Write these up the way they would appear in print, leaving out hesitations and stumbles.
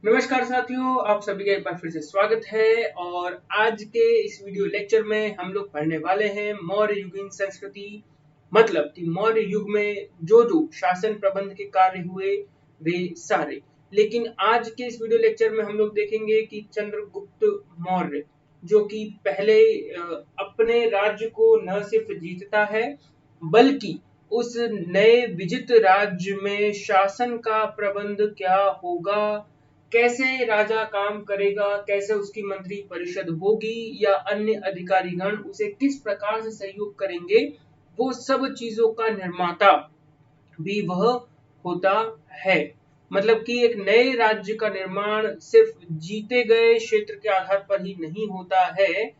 नमस्कार साथियों, आप सभी का एक बार फिर से स्वागत है। और आज के इस वीडियो लेक्चर में हम लोग पढ़ने वाले हैं मौर्य युगीन संस्कृति। मतलब कि मौर्य युग में जो जो शासन प्रबंध के कार्य हुए वे सारे। लेकिन आज के इस वीडियो लेक्चर में हम लोग देखेंगे कि चंद्रगुप्त मौर्य जो कि पहले अपने राज्य को न सिर्फ जीतता है बल्कि उस नए विजित राज्य में शासन का प्रबंध क्या होगा, कैसे राजा काम करेगा, कैसे उसकी मंत्री परिषद होगी या अन्य अधिकारीगण उसे किस प्रकार से सहयोग करेंगे, वो सब चीजों का निर्माता भी वह होता है। मतलब कि एक नए राज्य का निर्माण सिर्फ जीते गए क्षेत्र के आधार पर ही नहीं होता है,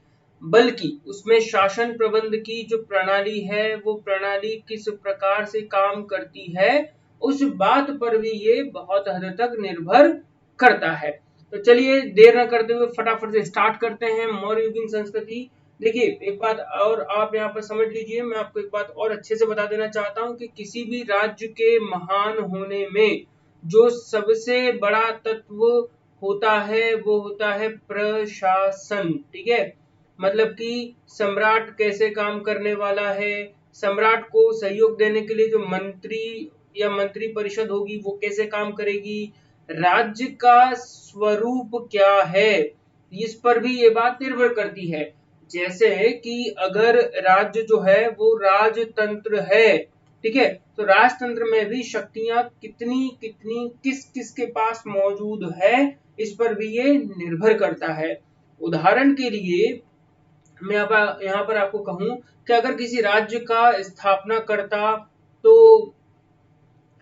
बल्कि उसमें शासन प्रबंध की जो प्रणाली है वो प्रणाली किस प्रकार से काम करती है उस बात पर भी ये बहुत हद तक निर्भर करता है। तो चलिए देर न करते हुए फटाफट से स्टार्ट करते हैं मौर्य युगीन संस्कृति। देखिए एक बात और आप यहाँ पर समझ लीजिए, मैं आपको एक बात और अच्छे से बता देना चाहता हूँ कि किसी भी राज्य के महान होने में जो सबसे बड़ा तत्व होता है वो होता है प्रशासन। ठीक है, मतलब कि सम्राट कैसे काम करने वाला है, सम्राट को सहयोग देने के लिए जो मंत्री या मंत्री परिषद होगी वो कैसे काम करेगी, राज्य का स्वरूप क्या है, इस पर भी ये बात निर्भर करती है। जैसे कि अगर राज्य जो है वो राजतंत्र है, ठीक है, तो राजतंत्र में भी शक्तियां कितनी कितनी किस किस के पास मौजूद है इस पर भी ये निर्भर करता है। उदाहरण के लिए मैं यहाँ पर आपको कहूं कि अगर किसी राज्य का स्थापना करता तो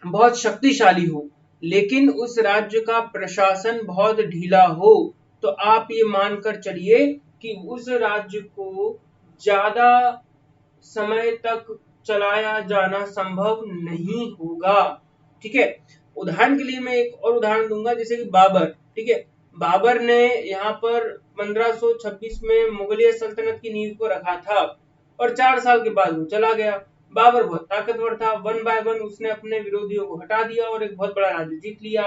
बहुत शक्तिशाली हो लेकिन उस राज्य का प्रशासन बहुत ढीला हो, तो आप ये मानकर चलिए कि उस राज्य को ज्यादा समय तक चलाया जाना संभव नहीं होगा। ठीक है, उदाहरण के लिए मैं एक और उदाहरण दूंगा, जैसे कि बाबर। ठीक है, बाबर ने यहाँ पर 1526 में मुगलिया सल्तनत की नींव को रखा था और 4 साल के बाद वो चला गया। बाबर बहुत ताकतवर था, वन बाय वन उसने अपने विरोधियों को हटा दिया और एक बहुत बड़ा राज्य जीत लिया।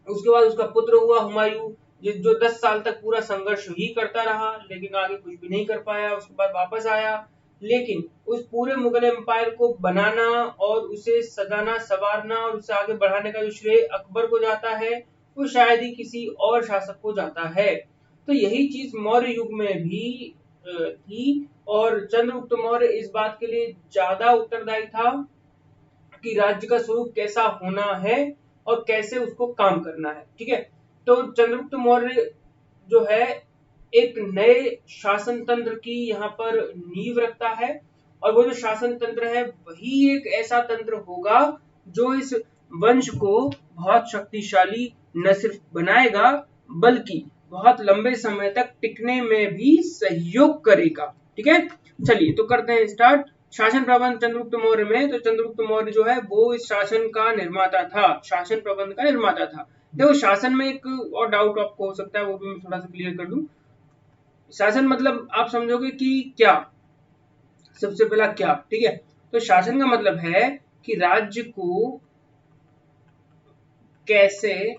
उसके बाद उसका पुत्र हुआ हुमायूं, जो 10 साल तक पूरा संघर्ष ही करता रहा लेकिन आगे कुछ भी नहीं कर पाया। उसके बाद वापस आया, लेकिन उस पूरे मुगल एम्पायर को बनाना और उसे सजाना संवारना और उसे आगे बढ़ाने का जो श्रेय अकबर को जाता है वो शायद ही किसी और शासक को जाता है। तो यही चीज मौर्य युग में भी थी और चंद्रगुप्त मौर्य इस बात के लिए ज्यादा उत्तरदायी था कि राज्य का स्वरूप कैसा होना है और कैसे उसको काम करना है। ठीक है, तो चंद्रगुप्त मौर्य जो है एक नए शासन तंत्र की यहाँ पर नींव रखता है और वो जो शासन तंत्र है वही एक ऐसा तंत्र होगा जो इस वंश को बहुत शक्तिशाली न सिर्फ बनाएगा बल्कि बहुत लंबे समय तक टिकने में भी सहयोग करेगा। ठीक है, चलिए तो करते हैं स्टार्ट। शासन प्रबंध चंद्रगुप्त मौर्य में, तो चंद्रगुप्त मौर्य जो है वो इस शासन का निर्माता था, शासन प्रबंध का निर्माता था। देखो शासन में एक और डाउट आपको हो सकता है, वो भी मैं थोड़ा सा क्लियर कर दूं। शासन मतलब आप समझोगे कि क्या, सबसे पहला क्या। ठीक है, तो शासन का मतलब है कि राज्य को कैसे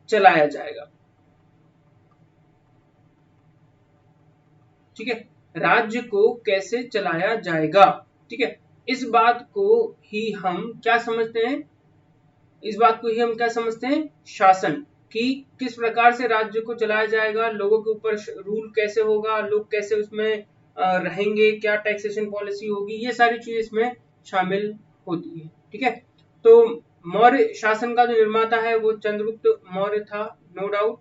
चलाया जाएगा। ठीक है, राज्य को कैसे चलाया जाएगा। ठीक है, इस बात को ही हम क्या समझते हैं, इस बात को ही हम क्या समझते हैं, शासन। कि किस प्रकार से राज्य को चलाया जाएगा, लोगों के ऊपर रूल कैसे होगा, लोग कैसे उसमें रहेंगे, क्या टैक्सेशन पॉलिसी होगी, ये सारी चीजें इसमें शामिल होती है। ठीक है, तो मौर्य शासन का जो निर्माता है वो चंद्रगुप्त मौर्य था, नो डाउट।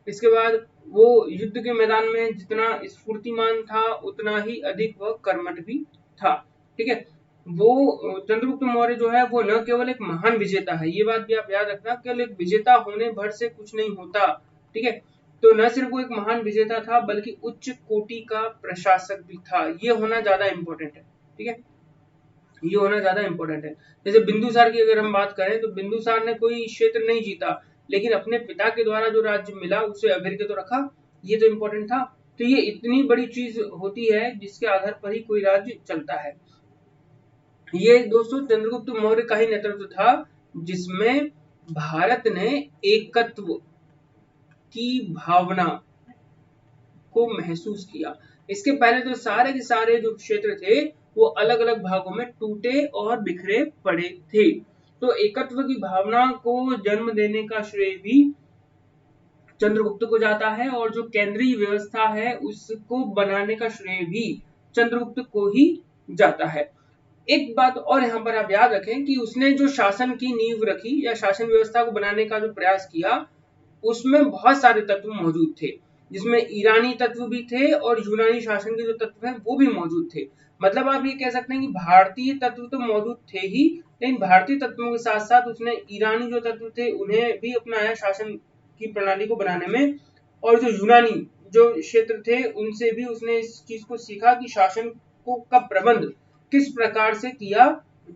इसके बाद वो युद्ध के मैदान में जितना स्फूर्तिमान था उतना ही अधिक वह कर्मठ भी था। ठीक है, वो चंद्रगुप्त मौर्य जो है वो न केवल एक महान विजेता है, ये बात भी आप याद रखना, केवल एक विजेता होने भर से कुछ नहीं होता। ठीक है, तो न सिर्फ वो एक महान विजेता था बल्कि उच्च कोटि का प्रशासक भी था, ये होना ज्यादा इंपॉर्टेंट है। ठीक है, ये होना ज्यादा इंपॉर्टेंट है। जैसे बिंदुसार की अगर हम बात करें तो बिंदुसार ने कोई क्षेत्र नहीं जीता लेकिन अपने पिता के द्वारा जो राज्य मिला उसे अभिरत तो रखा, ये तो इंपॉर्टेंट था। तो ये इतनी बड़ी चीज होती है जिसके आधार पर ही कोई राज्य चलता है। ये दोस्तों चंद्रगुप्त मौर्य का ही नेतृत्व था जिसमें भारत ने एकत्व की भावना को महसूस किया। इसके पहले तो सारे के सारे जो क्षेत्र थे वो अलग अलग भागों में टूटे और बिखरे पड़े थे। तो एकत्व की भावना को जन्म देने का श्रेय भी चंद्रगुप्त को जाता है और जो केंद्रीय व्यवस्था है उसको बनाने का श्रेय भी चंद्रगुप्त को ही जाता है। एक बात और यहाँ पर आप याद रखें कि उसने जो शासन की नींव रखी या शासन व्यवस्था को बनाने का जो प्रयास किया उसमें बहुत सारे तत्व मौजूद थे, जिसमें ईरानी तत्व भी थे और यूनानी शासन के जो तत्व हैं वो भी मौजूद थे। मतलब आप ये कह सकते हैं कि भारतीय तत्व तो मौजूद थे ही, लेकिन भारतीय तत्वों के साथ साथ उसने ईरानी जो तत्व थे उन्हें भी अपनाया शासन की प्रणाली को बनाने में, और जो यूनानी जो क्षेत्र थे उनसे भी उसने इस चीज को सीखा कि शासन को का प्रबंध किस प्रकार से किया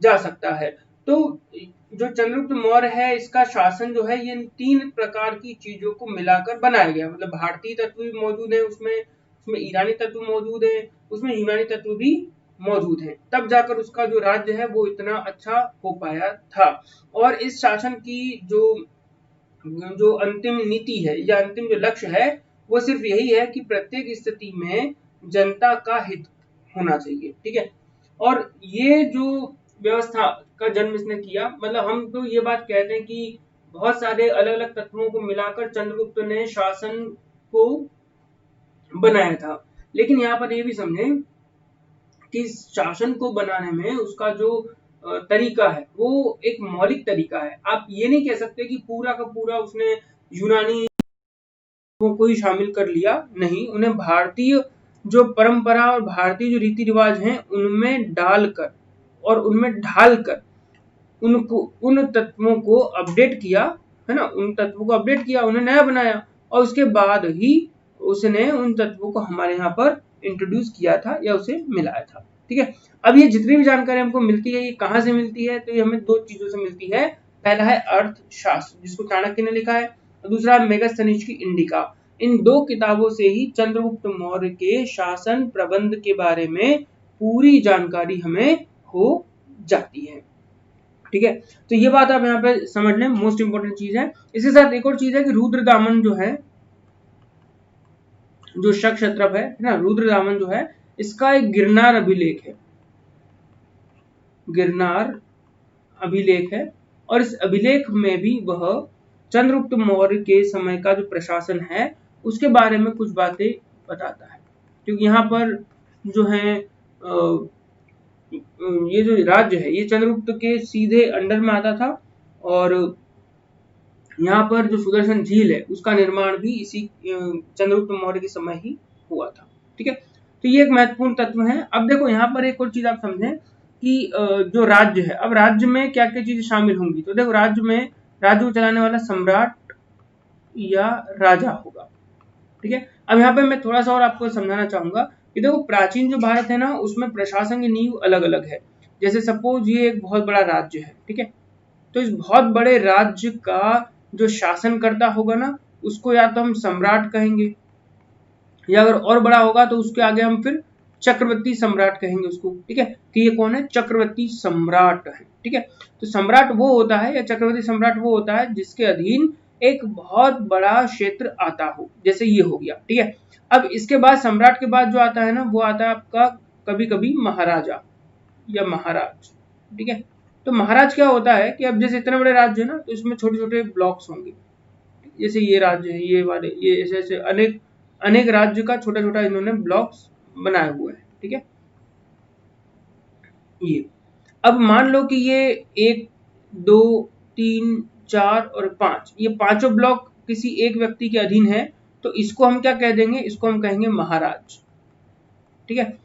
जा सकता है। तो जो चंद्रगुप्त मौर्य है इसका शासन जो है ये तीन प्रकार की चीजों को मिलाकर बनाया गया। मतलब भारतीय तत्व भी मौजूद है उसमें, उसमें ईरानी तत्व मौजूद है, उसमें यूनानी तत्व भी मौजूद है, तब जाकर उसका जो राज्य है वो इतना अच्छा हो पाया था। और इस शासन की जो जो अंतिम नीति है या अंतिम जो लक्ष्य है वो सिर्फ यही है कि प्रत्येक स्थिति में जनता का हित होना चाहिए। ठीक है, और ये जो व्यवस्था का जन्म इसने किया, मतलब हम तो ये बात कहते हैं कि बहुत सारे अलग अलग तत्वों को मिलाकर चंद्रगुप्त ने शासन को बनाया था। लेकिन यहाँ पर ये भी समझें कि शासन को बनाने में उसका जो तरीका है वो एक मौलिक तरीका है। आप ये नहीं कह सकते कि पूरा का पूरा उसने यूनानी को ही शामिल कर लिया, नहीं, उन्हें भारतीय जो परंपरा और भारतीय जो रीति रिवाज हैं उनमें डालकर और उनमें ढालकर उनको उन तत्वों को अपडेट किया, है ना, उन तत्वों को अपडेट किया, उन्हें नया बनाया और उसके बाद ही उसने उन तत्वों को हमारे यहाँ पर इंट्रोड्यूस किया था या उसे मिलाया था। ठीक है, अब ये जितनी भी जानकारी हमको मिलती है ये कहाँ से मिलती है, तो ये हमें दो चीजों से मिलती है। पहला है अर्थशास्त्र जिसको चाणक्य ने लिखा है, और दूसरा है मेगास्थनीज की इंडिका। इन दो किताबों से ही चंद्रगुप्त मौर्य के शासन प्रबंध के बारे में पूरी जानकारी हमें हो जाती है। ठीक है, तो ये बात आप यहाँ पे समझ लें, मोस्ट इंपोर्टेंट चीज है। इसके साथ एक और चीज है कि रुद्रदामन जो है, जो शक क्षत्रप है ना, रुद्रदामन जो है इसका एक गिरनार अभिलेख है, गिरनार अभिलेख है, और इस अभिलेख में भी वह चंद्रगुप्त मौर्य के समय का जो प्रशासन है उसके बारे में कुछ बातें बताता है। क्योंकि यहाँ पर जो है ये जो राज्य है ये चंद्रगुप्त के सीधे अंडर में आता था, और यहाँ पर जो सुदर्शन झील है उसका निर्माण भी इसी चंद्रगुप्त मौर्य के समय ही हुआ था। ठीक है, तो ये एक महत्वपूर्ण तत्व है। अब देखो यहाँ पर एक और चीज आप समझें कि जो राज्य है, अब राज्य में क्या क्या चीजें शामिल होंगी, तो देखो राज्य को चलाने वाला सम्राट या राजा होगा। ठीक है, अब यहाँ पे मैं थोड़ा सा और आपको समझाना चाहूंगा कि देखो प्राचीन जो भारत है ना उसमें प्रशासन की नींव अलग अलग है। जैसे सपोज ये एक बहुत बड़ा राज्य है, ठीक है, तो इस बहुत बड़े राज्य का जो शासन करता होगा ना उसको या तो हम सम्राट कहेंगे, या अगर और बड़ा होगा तो उसके आगे हम फिर चक्रवर्ती सम्राट कहेंगे उसको। ठीक है, कि ये कौन है, चक्रवर्ती सम्राट है। ठीक है, तो सम्राट वो होता है या चक्रवर्ती सम्राट वो होता है जिसके अधीन एक बहुत बड़ा क्षेत्र आता हो, जैसे ये हो गया। ठीक है, अब इसके बाद सम्राट के बाद जो आता है ना वो आता है आपका कभी कभी महाराजा या महाराज। ठीक है, तो महाराज क्या होता है कि अब जैसे इतने बड़े राज्य है ना तो इसमें छोटे छोटे ब्लॉक्स होंगे, जैसे ये राज्य है, ये वाले, ये ऐसे ऐसे अनेक अनेक राज्य का छोटा छोटा इन्होंने ब्लॉक्स बनाए हुए हैं। ठीक है, ये अब मान लो कि ये 1 2 3 4 और 5 ये पांचों ब्लॉक किसी एक व्यक्ति के अधीन है, तो इसको हम क्या कह देंगे, इसको हम कहेंगे महाराज। ठीक है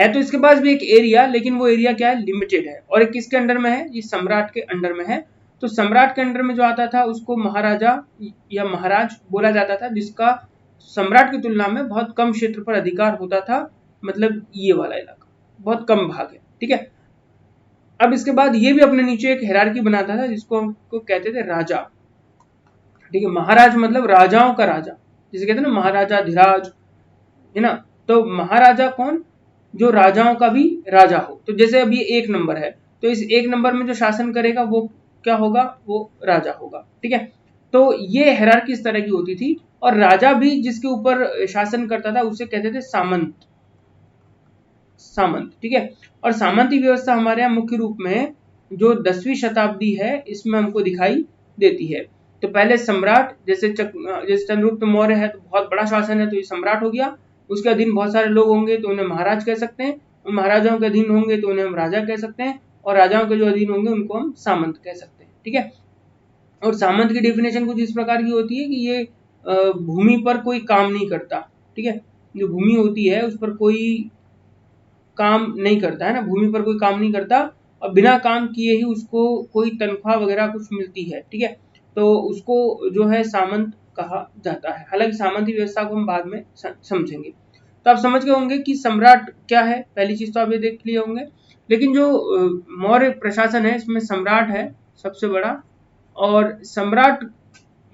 तो इसके पास भी एक एरिया, लेकिन वो एरिया क्या है, लिमिटेड है, और एक किसके अंडर में है, ये सम्राट के अंडर में है। तो सम्राट के अंडर में जो आता था उसको महाराजा या महाराज बोला जाता था, जिसका सम्राट की तुलना में बहुत कम क्षेत्र पर अधिकार होता था। मतलब ये वाला इलाका बहुत कम भाग है। ठीक है, अब इसके बाद ये भी अपने नीचे एक हायरार्की बनाता था जिसको हमको कहते थे राजा। ठीक है, महाराज मतलब राजाओं का राजा, जिसे कहते हैं ना महाराजा धीराज, है ना। तो महाराजा कौन, जो राजाओं का भी राजा हो। तो जैसे अब ये 1 नंबर है तो इस 1 नंबर में जो शासन करेगा वो क्या होगा, वो राजा होगा। ठीक है, तो ये हायरार्की इस तरह की होती थी। और राजा भी जिसके ऊपर शासन करता था उसे कहते थे सामंत। सामंत, ठीक है। और सामंती व्यवस्था हमारे यहाँ मुख्य रूप में जो 10वीं शताब्दी है इसमें हमको दिखाई देती है। तो पहले सम्राट, जैसे चंद्रगुप्त मौर्य है तो बहुत बड़ा शासन है तो ये सम्राट हो गया। उसके अधीन बहुत सारे लोग होंगे तो उन्हें महाराज कह सकते हैं, और महाराजाओं के अधीन होंगे तो उन्हें हम राजा कह सकते हैं, और राजाओं के जो अधीन होंगे उनको हम सामंत कह सकते हैं। ठीक है, और सामंत की डेफिनेशन कुछ इस प्रकार की होती है कि ये भूमि पर कोई काम नहीं करता। ठीक है, जो भूमि होती है उस पर कोई काम नहीं करता है ना, भूमि पर कोई काम नहीं करता, और बिना काम किए ही उसको कोई तनख्वाह वगैरह कुछ मिलती है। ठीक है, तो उसको जो है सामंत कहा जाता है। हालांकि सामंती व्यवस्था को हम बाद में समझेंगे। तो आप समझ गए होंगे कि सम्राट क्या है, पहली चीज तो आप ये देख लिए होंगे। लेकिन जो मौर्य प्रशासन है इसमें सम्राट है सबसे बड़ा, और सम्राट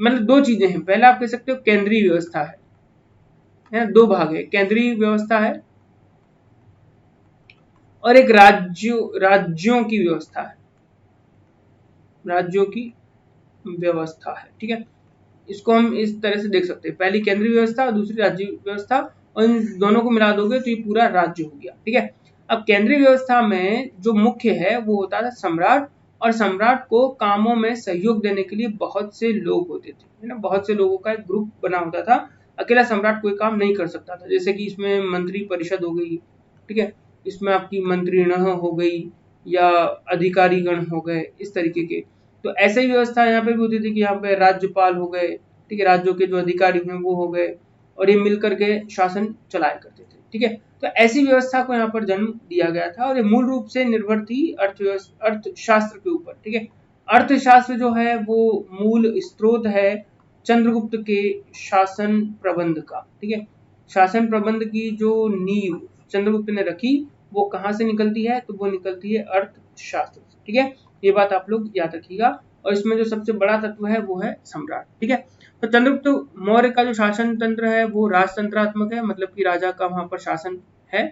मतलब दो चीजें हैं। पहला आप कह सकते हो केंद्रीय व्यवस्था है, दो भाग है, केंद्रीय व्यवस्था है और एक राज्यों की व्यवस्था है, राज्यों की व्यवस्था है। ठीक है, इसको हम इस तरह से देख सकते हैं, पहली केंद्रीय व्यवस्था और दूसरी राज्य व्यवस्था, और इन दोनों को मिला दोगे तो ये पूरा राज्य हो गया। ठीक है, अब केंद्रीय व्यवस्था में जो मुख्य है वो होता था सम्राट, और सम्राट को कामों में सहयोग देने के लिए बहुत से लोग होते थे, है ना, बहुत से लोगों का एक ग्रुप बना होता था। अकेला सम्राट कोई काम नहीं कर सकता था, जैसे कि इसमें मंत्री परिषद हो गई। ठीक है, इसमें आपकी मंत्रीगण हो गई या अधिकारी गण हो गए, इस तरीके के। तो ऐसे ही व्यवस्था यहाँ पे भी होती थी कि यहाँ पे राज्यपाल हो गए, ठीक है, राज्यों के जो अधिकारी हैं वो हो गए, और ये मिलकर के शासन चलाया करते थे। ठीक है, तो ऐसी व्यवस्था को यहाँ पर जन्म दिया गया था, और ये मूल रूप से निर्भर थी अर्थशास्त्र के ऊपर। ठीक है, अर्थशास्त्र जो है वो मूल स्रोत है चंद्रगुप्त के शासन प्रबंध का। ठीक है, शासन प्रबंध की जो नींव चंद्रगुप्त ने रखी वो कहाँ से निकलती है, तो वो निकलती है अर्थशास्त्र से। ठीक है, ये बात आप लोग याद रखिएगा। और इसमें जो सबसे बड़ा तत्व है वो है सम्राट। ठीक है, तो चंद्रगुप्त मौर्य का जो शासन तंत्र है वो राजतंत्रात्मक है, मतलब कि राजा का वहां पर शासन है,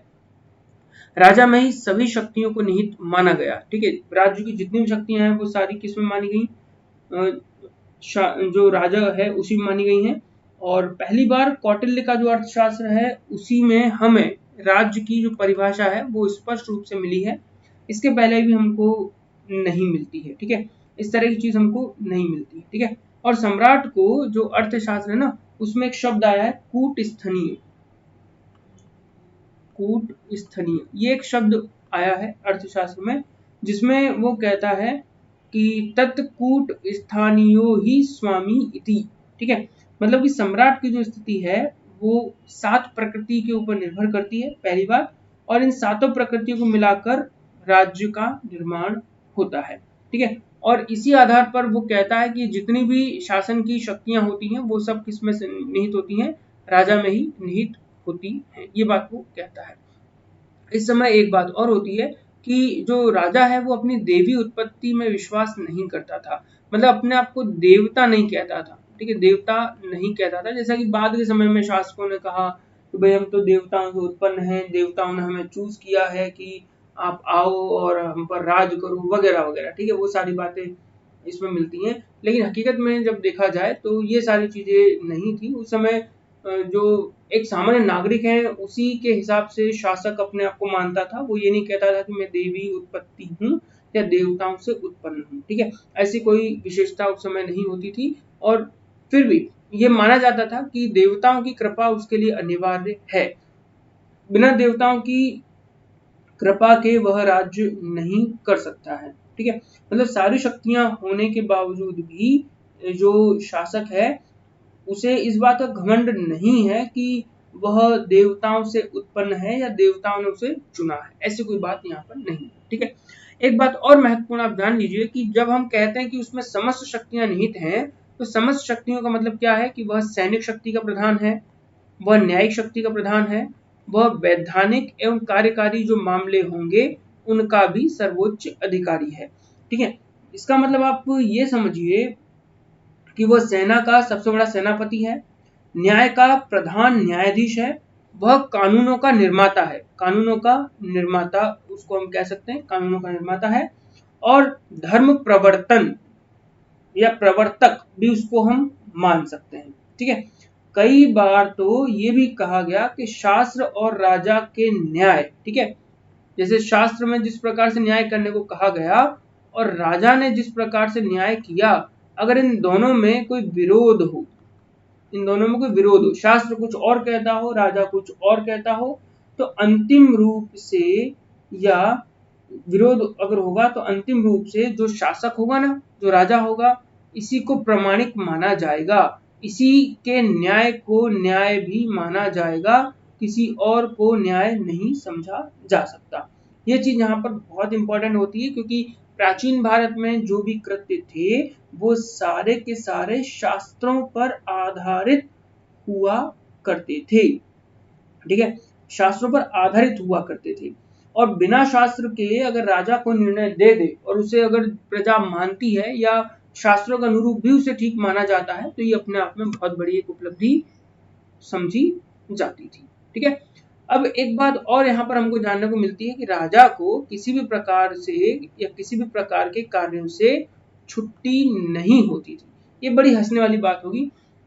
राजा में ही सभी शक्तियों को निहित माना गया। ठीक है, राज्य की जितनी भी शक्तियां हैं वो सारी किसमें मानी गई, जो राजा है उसी में मानी गई हैं। और पहली बार कौटिल्य का जो अर्थशास्त्र है उसी में हमें राज्य की जो परिभाषा है वो स्पष्ट रूप से मिली है, इसके पहले भी हमको नहीं मिलती है। ठीक है, इस तरह की चीज हमको नहीं मिलती है। ठीक है, और सम्राट को जो अर्थशास्त्र है ना उसमें एक शब्द आया है कूट स्थनीय। कूट स्थनीय, ये एक शब्द आया है अर्थशास्त्र में, जिसमें वो कहता है कि तत्कूट स्थानीयो ही स्वामी इति। ठीक है, मतलब कि सम्राट की जो स्थिति है वो 7 प्रकृति के ऊपर निर्भर करती है, पहली बात, और इन 7 प्रकृतियों को मिलाकर राज्य का निर्माण होता है। ठीक है, और इसी आधार पर वो कहता है कि जितनी भी शासन की शक्तियां होती हैं वो सब किसमें से निहित होती हैं, राजा में ही निहित होती हैं, ये बात वो कहता है। इस समय एक बात और होती है कि जो राजा है वो अपनी देवी उत्पत्ति में विश्वास नहीं करता था, मतलब अपने आप को देवता नहीं कहता था। ठीक है, देवता नहीं कहता था, जैसा कि बाद के समय में शासकों ने कहा कि भाई हम तो देवताओं से उत्पन्न हैं, देवताओं ने हमें चूज किया है कि आप आओ और हम पर राज करो वगैरह वगैरह। ठीक है, वो सारी बातें इसमें मिलती हैं, लेकिन हकीकत में जब देखा जाए तो ये सारी चीजें नहीं थी उस समय। जो एक सामान्य नागरिक है उसी के हिसाब से शासक अपने आप को मानता था, वो ये नहीं कहता था कि मैं देवी उत्पत्ति हूँ या देवताओं से उत्पन्न हूँ। ठीक है, ऐसी कोई विशेषता उस समय नहीं होती थी, और फिर भी ये माना जाता था कि देवताओं की कृपा उसके लिए अनिवार्य है, बिना देवताओं की कृपा के वह राज्य नहीं कर सकता है। ठीक है, मतलब सारी शक्तियां होने के बावजूद भी जो शासक है उसे इस बात का घमंड नहीं है कि वह देवताओं से उत्पन्न है या देवताओं ने उसे चुना है, ऐसी कोई बात यहाँ पर नहीं है। ठीक है, एक बात और महत्वपूर्ण आप जान लीजिए कि जब हम कहते हैं कि उसमें समस्त शक्तियां निहित हैं, तो समस्त शक्तियों का मतलब क्या है कि वह सैनिक शक्ति का प्रधान है, वह न्यायिक शक्ति का प्रधान है, वह वैधानिक एवं कार्यकारी जो मामले होंगे उनका भी सर्वोच्च अधिकारी है। ठीक है, इसका मतलब आप ये समझिए कि वह सेना का सबसे बड़ा सेनापति है, न्याय का प्रधान न्यायाधीश है, वह कानूनों का निर्माता है, कानूनों का निर्माता उसको हम कह सकते हैं, कानूनों का निर्माता है, और धर्म प्रवर्तन या प्रवर्तक भी उसको हम मान सकते हैं। ठीक है, कई बार तो ये भी कहा गया कि शास्त्र और राजा के न्याय, ठीक है, जैसे शास्त्र में जिस प्रकार से न्याय करने को कहा गया और राजा ने जिस प्रकार से न्याय किया, अगर इन दोनों में कोई विरोध हो, इन दोनों में कोई विरोध हो, शास्त्र कुछ और कहता हो, राजा कुछ और कहता हो, तो अंतिम रूप से या विरोध अगर होगा तो अंतिम रूप से जो शासक होगा ना, जो राजा होगा, इसी को प्रमाणिक माना जाएगा, इसी के न्याय को न्याय भी माना जाएगा, किसी और को न्याय नहीं समझा जा सकता। ये चीज यहाँ पर बहुत इंपॉर्टेंट होती है, क्योंकि प्राचीन भारत में जो भी कृत्य थे वो सारे के सारे शास्त्रों पर आधारित हुआ करते थे। ठीक है, शास्त्रों पर आधारित हुआ करते थे, और बिना शास्त्र के अगर राजा को निर्णय दे दे और उसे अगर प्रजा मानती है या शास्त्रों के अनुरूप भी उसे ठीक माना जाता है, तो ये अपने आप में बहुत बड़ी एक उपलब्धि समझी जाती थी। ठीक है, अब एक बात और यहाँ पर हमको जानने को मिलती है कि राजा को किसी भी प्रकार से या किसी भी प्रकार के कार्यों से छुट्टी नहीं होती थी। ये बड़ी हंसने वाली बात होगी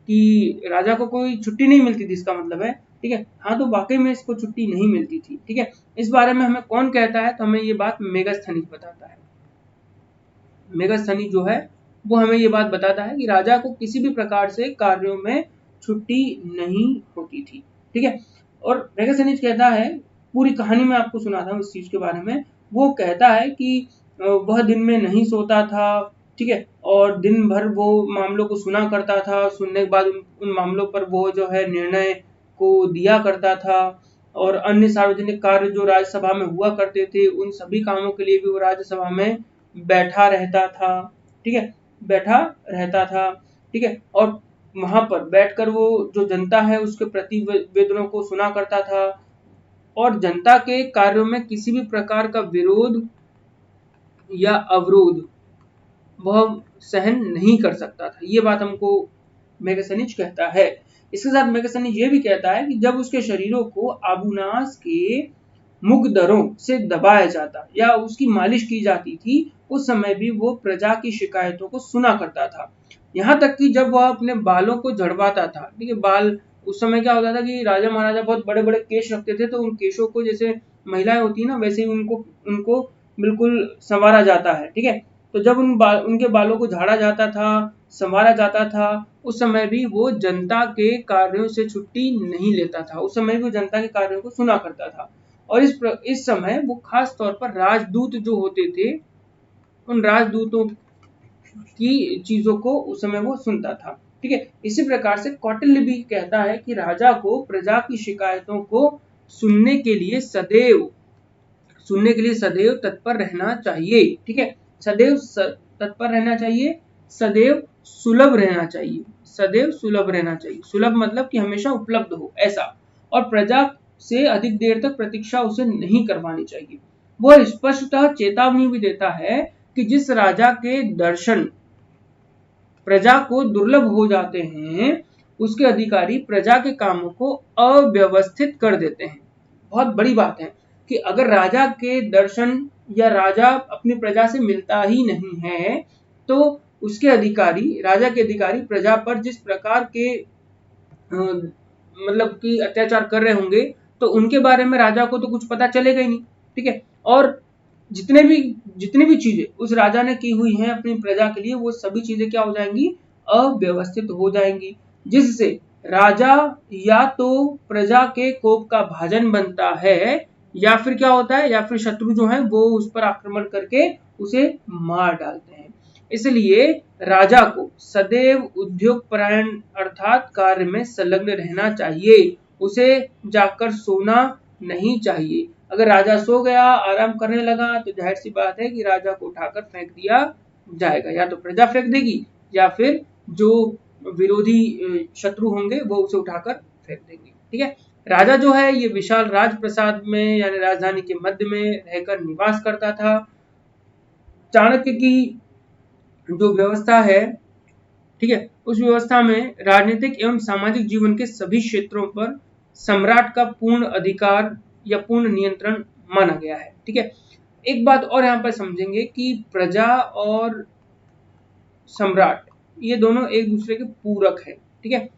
कि राजा को कोई छुट्टी नहीं मिलती थी, इसका मतलब है। ठीक है, हाँ, तो वाकई में इसको छुट्टी नहीं मिलती थी। ठीक है, इस बारे में हमें कौन कहता है, तो हमें ये बात मेगास्थनीज बताता है। मेगास्थनीज जो है वो हमें ये बात बताता है कि राजा को किसी भी प्रकार से कार्यों में छुट्टी नहीं होती थी। ठीक है, और मेगास्थनीज कहता है, पूरी कहानी में आपको सुनाता हूँ इस चीज के बारे में। वो कहता है कि वह दिन में नहीं सोता था, ठीक है, और दिन भर वो मामलों को सुना करता था, सुनने के बाद उन मामलों पर वो जो है निर्णय को दिया करता था, और अन्य सार्वजनिक कार्य जो राज्यसभा में हुआ करते थे उन सभी कामों के लिए भी वो राज्यसभा में बैठा रहता था। ठीक है, बैठा रहता था। ठीक है, और वहां पर बैठकर वो जो जनता है उसके प्रतिवेदनों को सुना करता था, और जनता के कार्यों में किसी भी प्रकार का विरोध या अवरोध वह सहन नहीं कर सकता था। ये बात हमको मेगास्थनीज कहता है। इसके साथ मेगास्थनीज ये भी कहता है कि जब उसके शरीरों को आबूनास के मुकदरों से दबाया जाता या उसकी मालिश की जाती थी, उस समय भी वो प्रजा की शिकायतों को सुना करता था। यहाँ तक कि जब वह अपने बालों को झड़वाता था, ठीक है, बाल उस समय क्या होता था कि राजा महाराजा बहुत बड़े बड़े केश रखते थे, तो उन केशों को जैसे महिलाएं होती है ना, वैसे ही उनको उनको बिल्कुल संवारा जाता है। ठीक है, तो जब उनके बालों को झाड़ा जाता था, संवारा जाता था, उस समय भी वो जनता के कार्यों से छुट्टी नहीं लेता था, उस समय भी वो जनता के कार्यों को सुना करता था। और इस समय वो खास तौर पर राजदूत जो होते थे, उन राजदूतों की चीजों को उस समय वो सुनता था। ठीक है, इसी प्रकार से कौटिल्य भी कहता है कि राजा को प्रजा की शिकायतों को सुनने के लिए सदैव तत्पर रहना चाहिए। ठीक है, सदैव तत्पर रहना चाहिए, सदैव सुलभ रहना चाहिए, सदैव सुलभ रहना चाहिए। सुलभ मतलब कि हमेशा उपलब्ध हो, ऐसा। और प्रजा से अधिक देर तक प्रतीक्षा उसे नहीं करवानी चाहिए। वह स्पष्टतः चेतावनी भी देता है कि जिस राजा के दर्शन प्रजा को दुर्लभ हो जाते हैं, उसके अधिकारी प्रजा के कामों को अव्यवस्थित कर देते हैं। बहुत बड़ी बात है कि अगर राजा के दर्शन या राजा अपनी प्रजा से मिलता ही नहीं है, तो उसके अधिकारी, राजा के अधिकारी प्रजा पर जिस प्रकार के मतलब कि अत्याचार कर रहे होंगे, तो उनके बारे में राजा को तो कुछ पता चलेगा ही नहीं। ठीक है, और जितनी भी चीजें उस राजा ने की हुई हैं अपनी प्रजा के लिए, वो सभी चीजें क्या हो जाएंगी, अव्यवस्थित हो जाएंगी, जिससे राजा या तो प्रजा के कोप का भाजन बनता है, या फिर क्या होता है, या फिर शत्रु जो है वो उस पर आक्रमण करके उसे मार डालते हैं। इसलिए राजा को सदैव उद्योग परायण अर्थात कार्य में संलग्न रहना चाहिए, उसे जाकर सोना नहीं चाहिए। अगर राजा सो गया, आराम करने लगा, तो जाहिर सी बात है कि राजा को उठाकर फेंक दिया जाएगा, या तो प्रजा फेंक देगी या फिर जो विरोधी शत्रु होंगे वो उसे उठाकर फेंक देंगे। ठीक है, राजा जो है ये विशाल राजप्रसाद में यानी राजधानी के मध्य में रहकर निवास करता था। चाणक्य की जो व्यवस्था है, ठीक है, उस व्यवस्था में राजनीतिक एवं सामाजिक जीवन के सभी क्षेत्रों पर सम्राट का पूर्ण अधिकार या पूर्ण नियंत्रण माना गया है। ठीक है, एक बात और यहाँ पर समझेंगे कि प्रजा और सम्राट, ये दोनों एक दूसरे के पूरक है। ठीक है,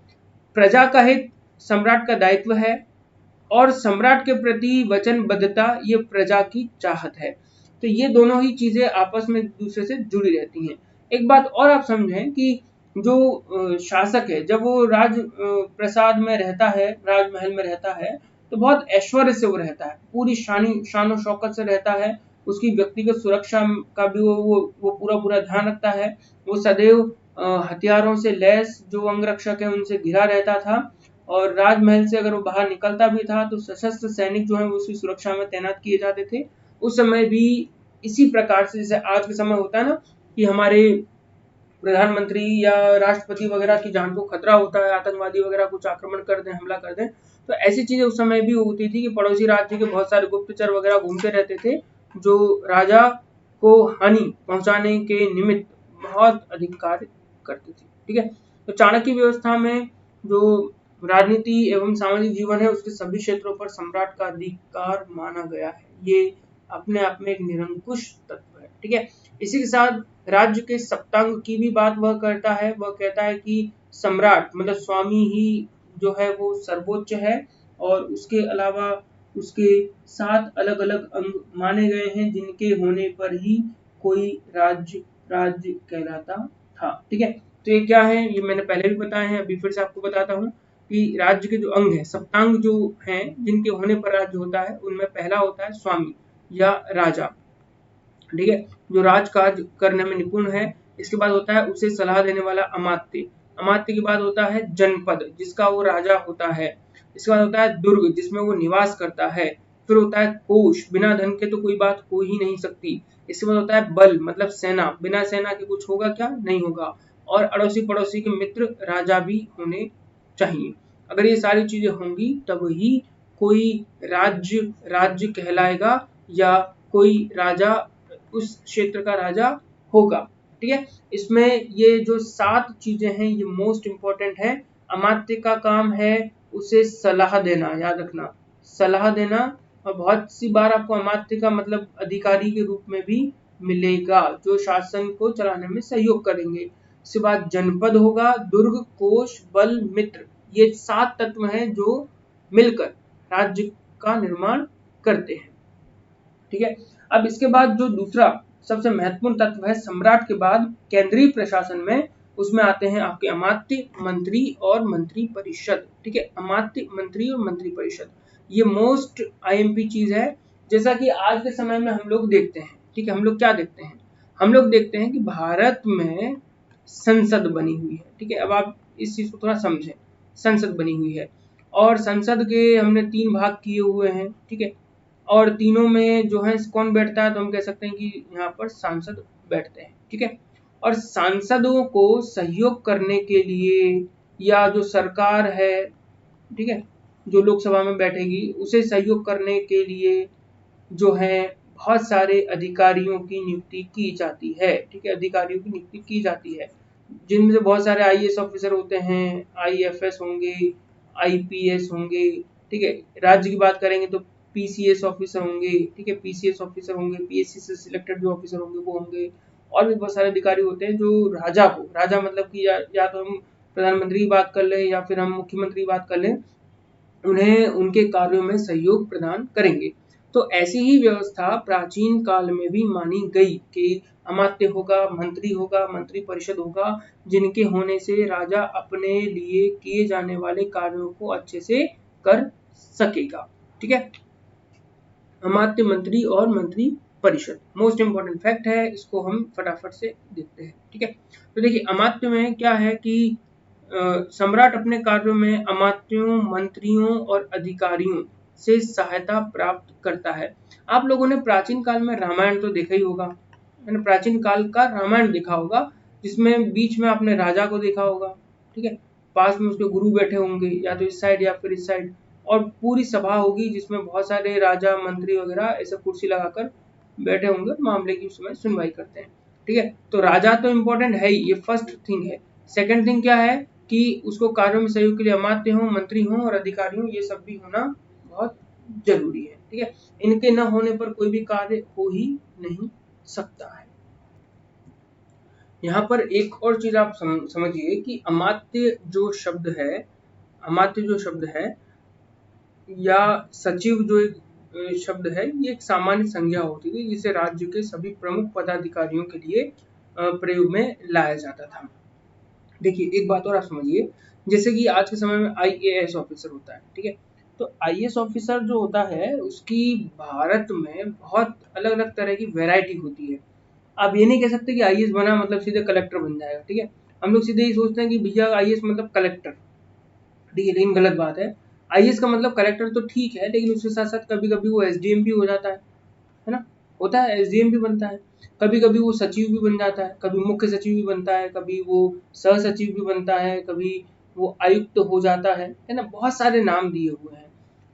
प्रजा का हित सम्राट का दायित्व है और सम्राट के प्रति वचनबद्धता ये प्रजा की चाहत है। तो ये दोनों ही चीजें आपस में एक दूसरे से जुड़ी रहती हैं। एक बात और आप समझें कि जो शासक है जब वो राज प्रसाद में रहता है, राजमहल में रहता है, तो बहुत ऐश्वर्य से वो रहता है, पूरी शानो शौकत से रहता है। उसकी व्यक्तिगत सुरक्षा का भी वो पूरा ध्यान रखता है। वो सदैव हथियारों से लैस जो अंगरक्षक है उनसे घिरा रहता था और राजमहल से अगर वो बाहर निकलता भी था तो सशस्त्र सैनिक जो है वो उसकी सुरक्षा में तैनात किए जाते थे। उस समय भी इसी प्रकार से जैसे आज के समय होता है ना कि हमारे प्रधानमंत्री या राष्ट्रपति वगैरह की जान को खतरा होता है, आतंकवादी वगैरह कुछ आक्रमण कर दें, हमला कर दें, तो ऐसी चीजें उस समय भी होती थी कि पड़ोसी राज्य के बहुत सारे गुप्तचर वगैरह घूमते रहते थे जो राजा को हानि पहुंचाने के निमित्त बहुत अधिक कार्य करते थे। ठीक है, तो चाणक्य व्यवस्था में जो राजनीति एवं सामाजिक जीवन है उसके सभी क्षेत्रों पर सम्राट का अधिकार माना गया है। ये अपने आप में एक निरंकुश तत्व है। ठीक है, इसी के साथ राज्य के सप्तांग की भी बात वह करता है। वह कहता है कि सम्राट मतलब स्वामी ही जो है वो सर्वोच्च है और उसके अलावा उसके 7 अलग अलग अंग माने गए हैं जिनके होने पर ही कोई राज्य कहलाता था। ठीक है, तो ये क्या है, ये मैंने पहले भी बताया है, अभी फिर से आपको बताता हूँ कि राज्य के जो अंग है, सप्तांग जो हैं जिनके होने पर राज्य होता है, उनमें पहला होता है स्वामी या राजा। ठीक है, जो राजकाज करने में निपुण है। इसके बाद होता है उसे सलाह देने वाला अमात्य। अमात्य के बाद होता है जनपद जिसका वो राजा होता है। इसके बाद होता है दुर्ग जिसमें वो निवास करता है। फिर होता है कोष, बिना धन के तो कोई बात हो ही नहीं सकती। इसके बाद होता है बल मतलब सेना, बिना सेना के कुछ होगा क्या, नहीं होगा। और अड़ोसी पड़ोसी के मित्र राजा भी होने चाहिए। अगर ये सारी चीजें होंगी तब ही कोई राज्य कहलाएगा या कोई राजा उस क्षेत्र का राजा होगा। ठीक है, इसमें ये जो 7 चीजें हैं ये मोस्ट इंपॉर्टेंट है। अमात्य का काम है उसे सलाह देना, याद रखना, सलाह देना। और बहुत सी बार आपको अमात्य का मतलब अधिकारी के रूप में भी मिलेगा जो शासन को चलाने में सहयोग करेंगे। इसके बाद जनपद होगा, दुर्ग, कोष, बल, मित्र, ये 7 तत्व हैं जो मिलकर राज्य का निर्माण करते हैं। ठीक है, अब इसके बाद जो दूसरा सबसे महत्वपूर्ण तत्व है सम्राट के बाद केंद्रीय प्रशासन में, उसमें आते हैं आपके अमात्य, मंत्री और मंत्री परिषद। ठीक है, अमात्य, मंत्री और मंत्री परिषद ये मोस्ट आईएमपी चीज है। जैसा कि आज के समय में हम लोग देखते हैं, ठीक है, हम लोग क्या देखते हैं, हम लोग देखते हैं कि भारत में संसद बनी हुई है। ठीक है, अब आप इस चीज को थोड़ा समझें, संसद बनी हुई है और संसद के हमने 3 भाग किए हुए हैं। ठीक है, और तीनों में जो है कौन बैठता है, तो हम कह सकते हैं कि यहाँ पर सांसद बैठते हैं। ठीक है, और सांसदों को सहयोग करने के लिए या जो सरकार है, ठीक है, जो लोकसभा में बैठेगी उसे सहयोग करने के लिए जो है बहुत सारे अधिकारियों की नियुक्ति की जाती है। ठीक है, अधिकारियों की नियुक्ति की जाती है जिनमें से बहुत सारे आईएएस ऑफिसर होते हैं, आईएफएस होंगे, आईपीएस होंगे। ठीक है, राज्य की बात करेंगे तो पीसीएस ऑफिसर होंगे। ठीक है, पीसीएस ऑफिसर होंगे, पीएससी से सिलेक्टेड जो ऑफिसर होंगे वो होंगे। और भी बहुत सारे अधिकारी होते हैं जो राजा को, राजा मतलब कि या तो हम प्रधानमंत्री की बात कर लें या फिर हम मुख्यमंत्री की बात कर लें, उन्हें उनके कार्यों में सहयोग प्रदान करेंगे। तो ऐसी ही व्यवस्था प्राचीन काल में भी मानी गई कि अमात्य होगा, मंत्री होगा, मंत्री परिषद होगा, जिनके होने से राजा अपने लिए किए जाने वाले कार्यों को अच्छे से कर सकेगा। ठीक है, अमात्य, मंत्री और मंत्री परिषद मोस्ट इंपॉर्टेंट फैक्ट है, इसको हम फटाफट से देखते हैं। ठीक है, तो देखिए अमात्य में क्या है कि सम्राट अपने कार्यों में अमात्यों, मंत्रियों और अधिकारियों से सहायता प्राप्त करता है। आप लोगों ने प्राचीन काल में रामायण तो देखा ही होगा, मैंने प्राचीन काल का रामायण देखा होगा जिसमें बीच में आपने राजा को देखा होगा। ठीक है, पास में उसके गुरु बैठे होंगे या तो इस साइड या फिर इस साइड, और पूरी सभा होगी जिसमें बहुत सारे राजा, मंत्री वगैरह ऐसे कुर्सी लगाकर बैठे होंगे, मामले की उसमें सुनवाई करते हैं। ठीक है, तो राजा तो इम्पोर्टेंट है ही, ये फर्स्ट थिंग है। सेकंड थिंग क्या है कि उसको कार्यों में सहयोग के लिए अमात्य हो, मंत्री हो और अधिकारी हो, ये सब भी होना बहुत जरूरी है। ठीक है, इनके न होने पर कोई भी कार्य हो ही नहीं सकता है। यहाँ पर एक और चीज आप समझिए कि अमात्य जो शब्द है या सचिव जो एक शब्द है, ये एक सामान्य संज्ञा होती थी जिसे राज्य के सभी प्रमुख पदाधिकारियों के लिए प्रयोग में लाया जाता था। देखिए एक बात और आप समझिए, जैसे कि आज के समय में IAS ऑफिसर होता है, ठीक है। तो IAS ऑफिसर जो होता है उसकी भारत में बहुत अलग अलग तरह की वैरायटी होती है। आप ये नहीं कह सकते कि IAS बना मतलब सीधे कलेक्टर बन जाएगा, ठीक है। हम लोग सीधे ही सोचते हैं कि भैया IAS मतलब कलेक्टर, ठीक है, लेकिन गलत बात है। IAS का मतलब कलेक्टर तो ठीक है, लेकिन उसके साथ साथ कभी कभी वो SDM भी हो जाता है ना, होता है, SDM भी बनता है, कभी कभी वो सचिव भी बन जाता है, कभी मुख्य सचिव भी बनता है, कभी वो सह सचिव भी बनता है, कभी वो आयुक्त हो जाता है ना, बहुत सारे नाम दिए हुए हैं।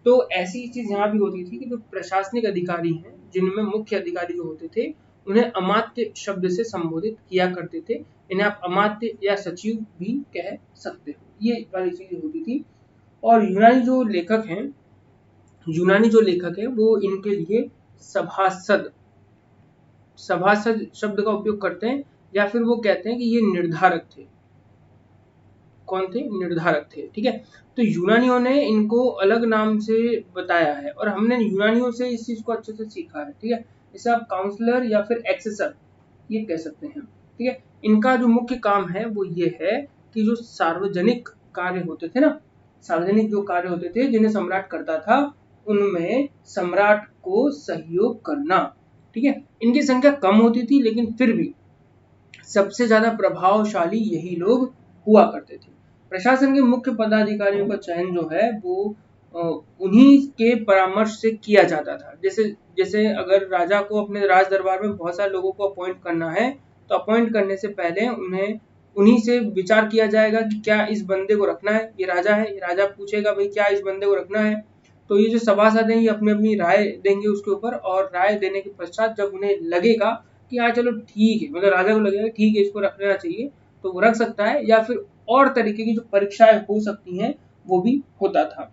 तो ऐसी चीज यहाँ भी होती थी कि जो प्रशासनिक अधिकारी हैं, जिनमें मुख्य अधिकारी जो होते थे, उन्हें अमात्य शब्द से संबोधित किया करते थे। इन्हें आप अमात्य या सचिव भी कह सकते हो, ये वाली चीज होती थी। और यूनानी जो लेखक है वो इनके लिए सभासद सभासद शब्द का उपयोग करते हैं, या फिर वो कहते हैं कि ये निर्धारक थे। कौन थे? निर्धारक थे, ठीक है। तो यूनानियों ने इनको अलग नाम से बताया है और हमने यूनानियों से इस चीज को अच्छे से सीखा है, ठीक है। इसे आप काउंसलर या फिर एक्सेसर ये कह सकते हैं, ठीक है। इनका जो मुख्य काम है वो ये है कि जो सार्वजनिक कार्य होते थे ना, सार्वजनिक जो कार्य होते थे जिन्हें सम्राट करता था, उनमें सम्राट को सहयोग करना, ठीक है। इनकी संख्या कम होती थी, लेकिन फिर भी सबसे ज्यादा प्रभावशाली यही लोग हुआ करते थे। प्रशासन के मुख्य पदाधिकारियों का चयन जो है वो उन्हीं के परामर्श से किया जाता था। जैसे जैसे अगर राजा को अपने राज दरबार में बहुत सारे लोगों को अपॉइंट करना है, तो अपॉइंट करने से पहले उन्हें उन्हीं से विचार किया जाएगा कि क्या इस बंदे को रखना है। ये राजा है, ये राजा पूछेगा भाई क्या इस बंदे को रखना है, तो ये जो सभासद हैं ये अपनी अपनी राय देंगे उसके ऊपर, और राय देने के पश्चात जब उन्हें लगेगा कि हाँ चलो ठीक है, मतलब राजा को लगेगा ठीक है इसको रख लेना चाहिए, तो वो रख सकता है, या फिर और तरीके की जो परीक्षाएं हो सकती हैं वो भी होता था।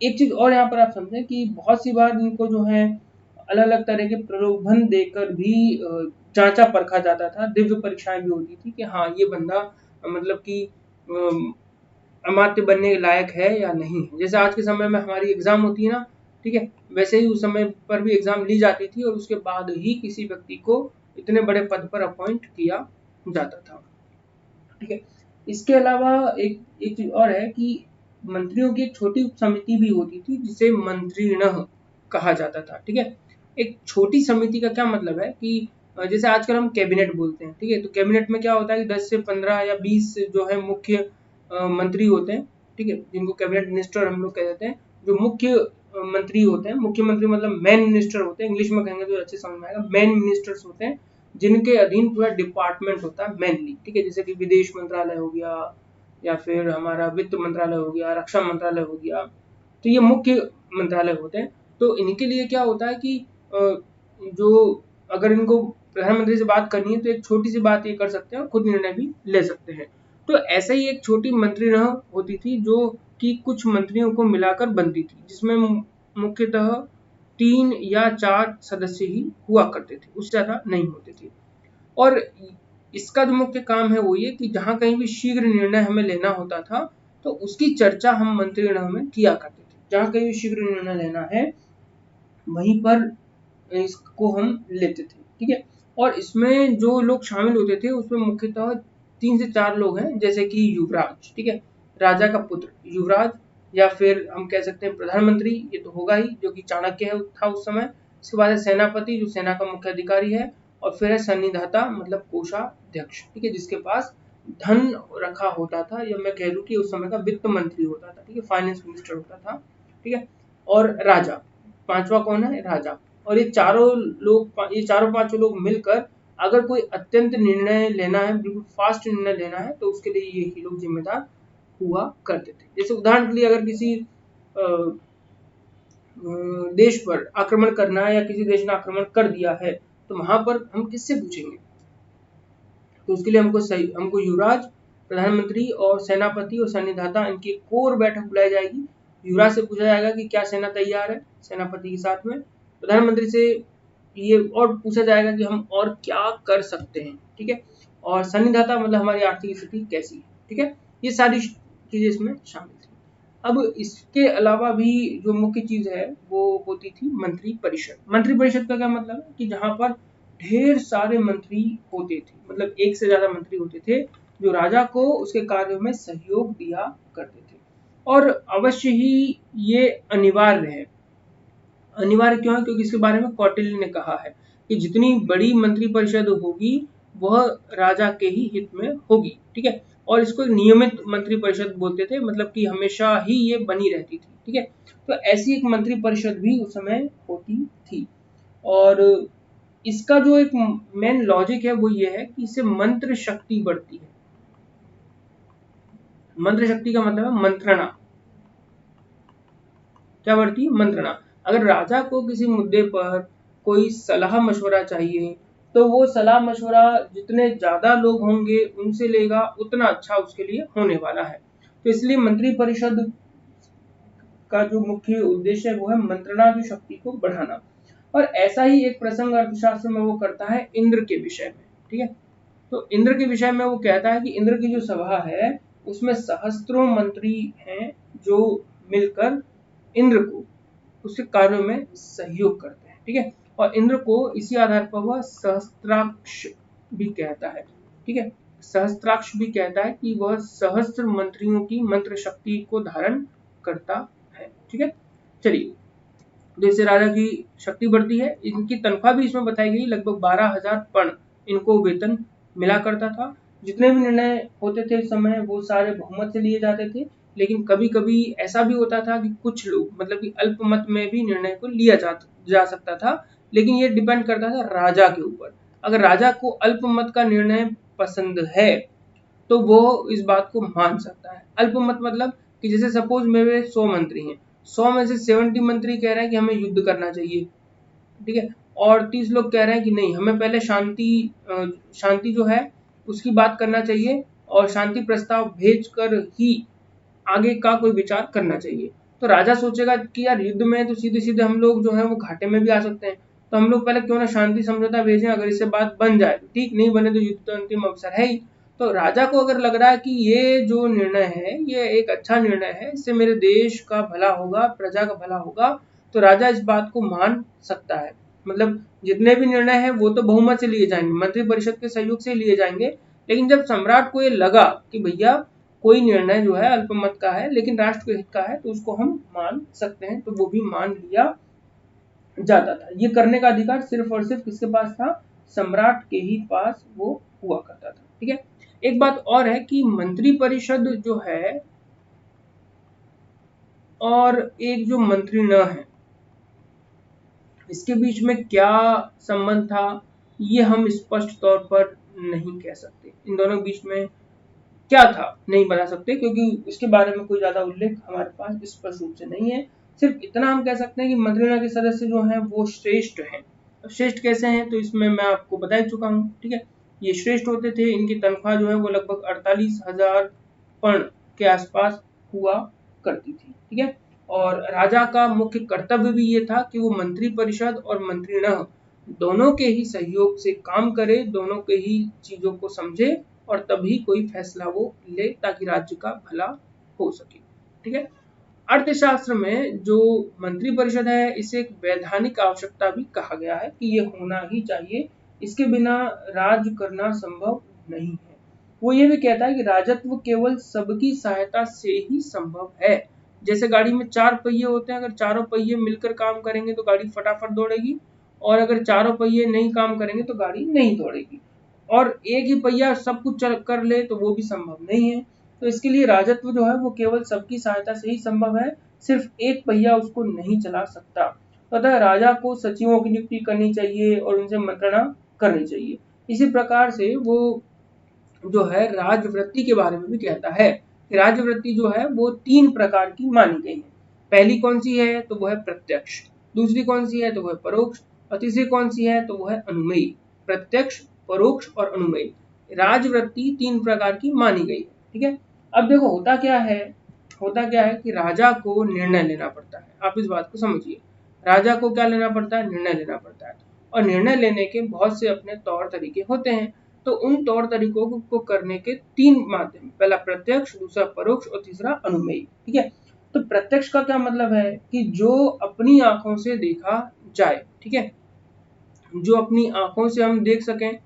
एक चीज और यहाँ पर आप समझें कि बहुत सी बार इनको जो है अलग अलग तरह के प्रलोभन देकर भी जांचा परखा जाता था, दिव्य परीक्षाएं भी होती थी कि हाँ ये बंदा मतलब कि अमात्य बनने के लायक है या नहीं है। जैसे आज के समय में हमारी एग्जाम होती है ना, ठीक है, वैसे ही उस समय पर भी एग्जाम ली जाती थी और उसके बाद ही किसी व्यक्ति को इतने बड़े पद पर अपॉइंट किया जाता था, ठीक है। इसके अलावा एक एक चीज और है कि मंत्रियों की एक छोटी समिति भी होती थी जिसे मंत्रिणः कहा जाता था, ठीक है। एक छोटी समिति का क्या मतलब है कि जैसे आजकल हम कैबिनेट बोलते हैं, ठीक है, तो कैबिनेट में क्या होता है कि 10 से 15 या 20 जो है मुख्य मंत्री होते हैं, ठीक है, जिनको कैबिनेट मिनिस्टर हम लोग कह देते हैं। जो मुख्य मंत्री होते हैं, मुख्यमंत्री मतलब मेन मिनिस्टर होते हैं, इंग्लिश में कहेंगे तो अच्छे समझ में आएगा, मेन मिनिस्टर्स होते हैं, जिनके अधीन पूरा डिपार्टमेंट होता है मेनली, ठीक है। जैसे कि विदेश मंत्रालय हो गया, या फिर हमारा वित्त मंत्रालय हो गया, रक्षा मंत्रालय हो गया, तो ये मुख्य मंत्रालय होते हैं। तो इनके लिए क्या होता है कि जो अगर इनको प्रधानमंत्री से बात करनी है तो एक छोटी सी बात ये कर सकते हैं और खुद निर्णय भी ले सकते हैं। तो ऐसे ही एक छोटी मंत्रिणः होती थी जो कि कुछ मंत्रियों को मिलाकर बनती थी, जिसमें मुख्यतः 3 या 4 सदस्य ही हुआ करते थे, उससे ज्यादा नहीं होते थे। और इसका जो मुख्य काम है वो ये कि जहां कहीं भी शीघ्र निर्णय हमें लेना होता था, तो उसकी चर्चा हम मंत्रिगण में किया करते थे। जहां कहीं भी शीघ्र निर्णय लेना है वहीं पर इसको हम लेते थे, ठीक है। और इसमें जो लोग शामिल होते थे उसमें मुख्यतः 3 से 4 लोग हैं, जैसे कि युवराज, ठीक है, राजा का पुत्र युवराज, या फिर हम कह सकते हैं प्रधानमंत्री, ये तो होगा ही, जो कि चाणक्य है था उस समय। इसके बाद है सेनापति जो सेना का मुख्य अधिकारी है, और फिर है सन्निधाता मतलब कोषाध्यक्ष, ठीक है, जिसके पास धन रखा होता था, या मैं कह दूं कि उस समय का वित्त मंत्री होता था, ठीक है, फाइनेंस मिनिस्टर होता था, ठीक है। और राजा, पांचवा कौन है? राजा। और ये चारों पांचों लोग मिलकर अगर कोई अत्यंत निर्णय लेना है, बिल्कुल फास्ट निर्णय लेना है, तो उसके लिए ये ही लोग जिम्मेदार हुआ करते थे। जैसे उदाहरण के लिए अगर किसी देश पर आक्रमण करना है, या किसी देश ने आक्रमण कर दिया है, तो वहां पर हम किससे पूछेंगे? तो उसके लिए हमको युवराज, प्रधानमंत्री और सेनापति और सन्निधाता, इनकी कोर बैठक बुलाई जाएगी। युवराज से पूछा जाएगा कि क्या सेना तैयार है, सेनापति के साथ में। प्रधानमंत्री से ये और पूछा जाएगा कि हम और क्या कर सकते हैं, ठीक है। और सन्निधाता मतलब हमारी आर्थिक स्थिति कैसी है। ठीक है, ये सारी चीजें इसमें शामिल थी। अब इसके अलावा भी जो मुख्य चीज है वो होती थी मंत्री परिषद। मंत्री परिषद का क्या मतलब है कि जहां पर ढेर सारे मंत्री होते थे, मतलब एक से ज्यादा मंत्री होते थे जो राजा को उसके कार्यों में सहयोग दिया करते थे। और अवश्य ही ये अनिवार्य है। अनिवार्य क्यों है? क्योंकि इसके बारे में कौटिल्य ने कहा है कि जितनी बड़ी मंत्री परिषद होगी वह राजा के ही हित में होगी। ठीक है, और इसको नियमित मंत्री परिषद बोलते थे, मतलब कि हमेशा ही ये बनी रहती थी। ठीक है, तो ऐसी एक मंत्री परिषद भी उस समय होती थी। और इसका जो एक मेन लॉजिक है वो ये है कि इससे मंत्र शक्ति बढ़ती है। मंत्र शक्ति का मतलब है मंत्रणा। क्या बढ़ती है? मंत्रणा। अगर राजा को किसी मुद्दे पर कोई सलाह मशवरा चाहिए तो वो सलाह मशवरा जितने ज्यादा लोग होंगे उनसे लेगा उतना अच्छा उसके लिए होने वाला है। तो इसलिए मंत्री परिषद का जो मुख्य उद्देश्य है वो है मंत्रणा की शक्ति को बढ़ाना। और ऐसा ही एक प्रसंग अर्थशास्त्र में वो करता है इंद्र के विषय में। ठीक है, तो इंद्र के विषय में वो कहता है कि इंद्र की जो सभा है उसमें सहस्त्रों मंत्री हैं जो मिलकर इंद्र को उसके कार्यों में सहयोग करते हैं। ठीक है, और इंद्र को इसी आधार पर वह सहस्त्राक्ष भी कहता है। ठीक है, सहस्त्राक्ष भी कहता है कि वह सहस्त्र मंत्रियों की मंत्र शक्ति को धारण करता है। ठीक है, चलिए, जैसे राजा की शक्ति बढ़ती है, इनकी तनख्वाह भी इसमें बताई गई, लगभग 12,000 पण इनको वेतन मिला करता था। जितने भी निर्णय होते थे इस समय वो सारे बहुमत से लिए जाते थे, लेकिन कभी कभी ऐसा भी होता था कि कुछ लोग मतलब कि अल्पमत में भी निर्णय को लिया जा सकता था, लेकिन ये डिपेंड करता था राजा के ऊपर। अगर राजा को अल्पमत का निर्णय पसंद है तो वो इस बात को मान सकता है। अल्पमत मतलब कि जैसे सपोज मेरे 100 मंत्री हैं, 100 में से 70 मंत्री कह रहे हैं कि हमें युद्ध करना चाहिए। ठीक है, और 30 लोग कह रहे हैं कि नहीं, हमें पहले शांति जो है उसकी बात करना चाहिए और शांति प्रस्ताव भेजकर ही आगे का कोई विचार करना चाहिए। तो राजा सोचेगा कि यार युद्ध में तो सीधे सीधे हम लोग जो है वो घाटे में भी आ सकते हैं, तो हम लोग पहले क्यों ना शांति समझौता भेजें, अगर इससे बात बन जाए तो ठीक, नहीं बने तो युद्ध तो अंतिम अवसर है ही। तो राजा को अगर लग रहा है कि ये जो निर्णय है ये एक अच्छा निर्णय है, इससे मेरे देश का भला होगा, प्रजा का भला होगा, तो राजा इस बात को मान सकता है। मतलब जितने भी निर्णय है वो तो बहुमत से लिए जाएंगे, मंत्री परिषद के सहयोग से लिए जाएंगे, लेकिन जब सम्राट को ये लगा कि भैया कोई निर्णय जो है अल्पमत का है लेकिन राष्ट्र के हित का है तो उसको हम मान सकते हैं, तो वो भी मान लिया जाता था। ये करने का अधिकार सिर्फ और सिर्फ किसके पास था? सम्राट के ही पास वो हुआ करता था। ठीक है, एक बात और है कि मंत्री परिषद जो है और एक जो मंत्री न है इसके बीच में क्या संबंध था ये हम स्पष्ट तौर पर नहीं कह सकते। इन दोनों के बीच में क्या था नहीं बता सकते, क्योंकि इसके बारे में कोई ज्यादा उल्लेख हमारे पास स्पष्ट रूप से नहीं है। सिर्फ इतना हम कह सकते हैं कि मंत्रिमंडल के सदस्य जो हैं वो श्रेष्ठ हैं। श्रेष्ठ कैसे हैं तो इसमें मैं आपको बता चुका हूँ। ठीक है, ये श्रेष्ठ होते थे, इनकी तनख्वाह जो है वो लगभग 48,000 पण के आसपास हुआ करती थी। ठीक है, और राजा का मुख्य कर्तव्य भी ये था कि वो मंत्री परिषद और मंत्रिगण दोनों के ही सहयोग से काम करे, दोनों के ही चीजों को समझे और तभी कोई फैसला वो ले ताकि राज्य का भला हो सके। ठीक है, अर्थशास्त्र में जो मंत्री परिषद है इसे एक वैधानिक आवश्यकता भी कहा गया है कि ये होना ही चाहिए, इसके बिना राज करना संभव नहीं है। वो ये भी कहता है कि राजत्व केवल सबकी सहायता से ही संभव है। जैसे गाड़ी में 4 पहिए होते हैं, अगर चारों पहिए मिलकर काम करेंगे तो गाड़ी फटाफट दौड़ेगी, और अगर चारों पहिए नहीं काम करेंगे तो गाड़ी नहीं दौड़ेगी। और एक ही पहिया सब कुछ कर ले तो वो भी संभव नहीं है। तो इसके लिए राजत्व जो है वो केवल सबकी सहायता से ही संभव है, सिर्फ एक पहिया उसको नहीं चला सकता। तो अतः राजा को सचिवों की नियुक्ति करनी चाहिए और उनसे मंत्रणा करनी चाहिए। इसी प्रकार से वो जो है राजवृत्ति के बारे में भी कहता है कि राजवृत्ति जो है वो 3 प्रकार की मानी गई है। पहली कौन सी है तो वो है प्रत्यक्ष, दूसरी कौन सी है तो वो है परोक्ष, और तीसरी कौन सी है तो वो है अनुमेयी। प्रत्यक्ष, परोक्ष और अनुमेयी राजवृत्ति 3 प्रकार की मानी गई है। ठीक है, अब देखो होता क्या है कि राजा को निर्णय लेना पड़ता है। आप इस बात को समझिए, राजा को क्या लेना पड़ता है? निर्णय लेना पड़ता है, और निर्णय लेने के बहुत से अपने तौर तरीके होते हैं। तो उन तौर तरीकों को करने के 3 माध्यम, पहला प्रत्यक्ष, दूसरा परोक्ष और तीसरा अनुमेय। ठीक है, तो प्रत्यक्ष का क्या मतलब है कि जो अपनी आंखों से देखा जाए। ठीक है, जो अपनी आंखों से हम देख सकें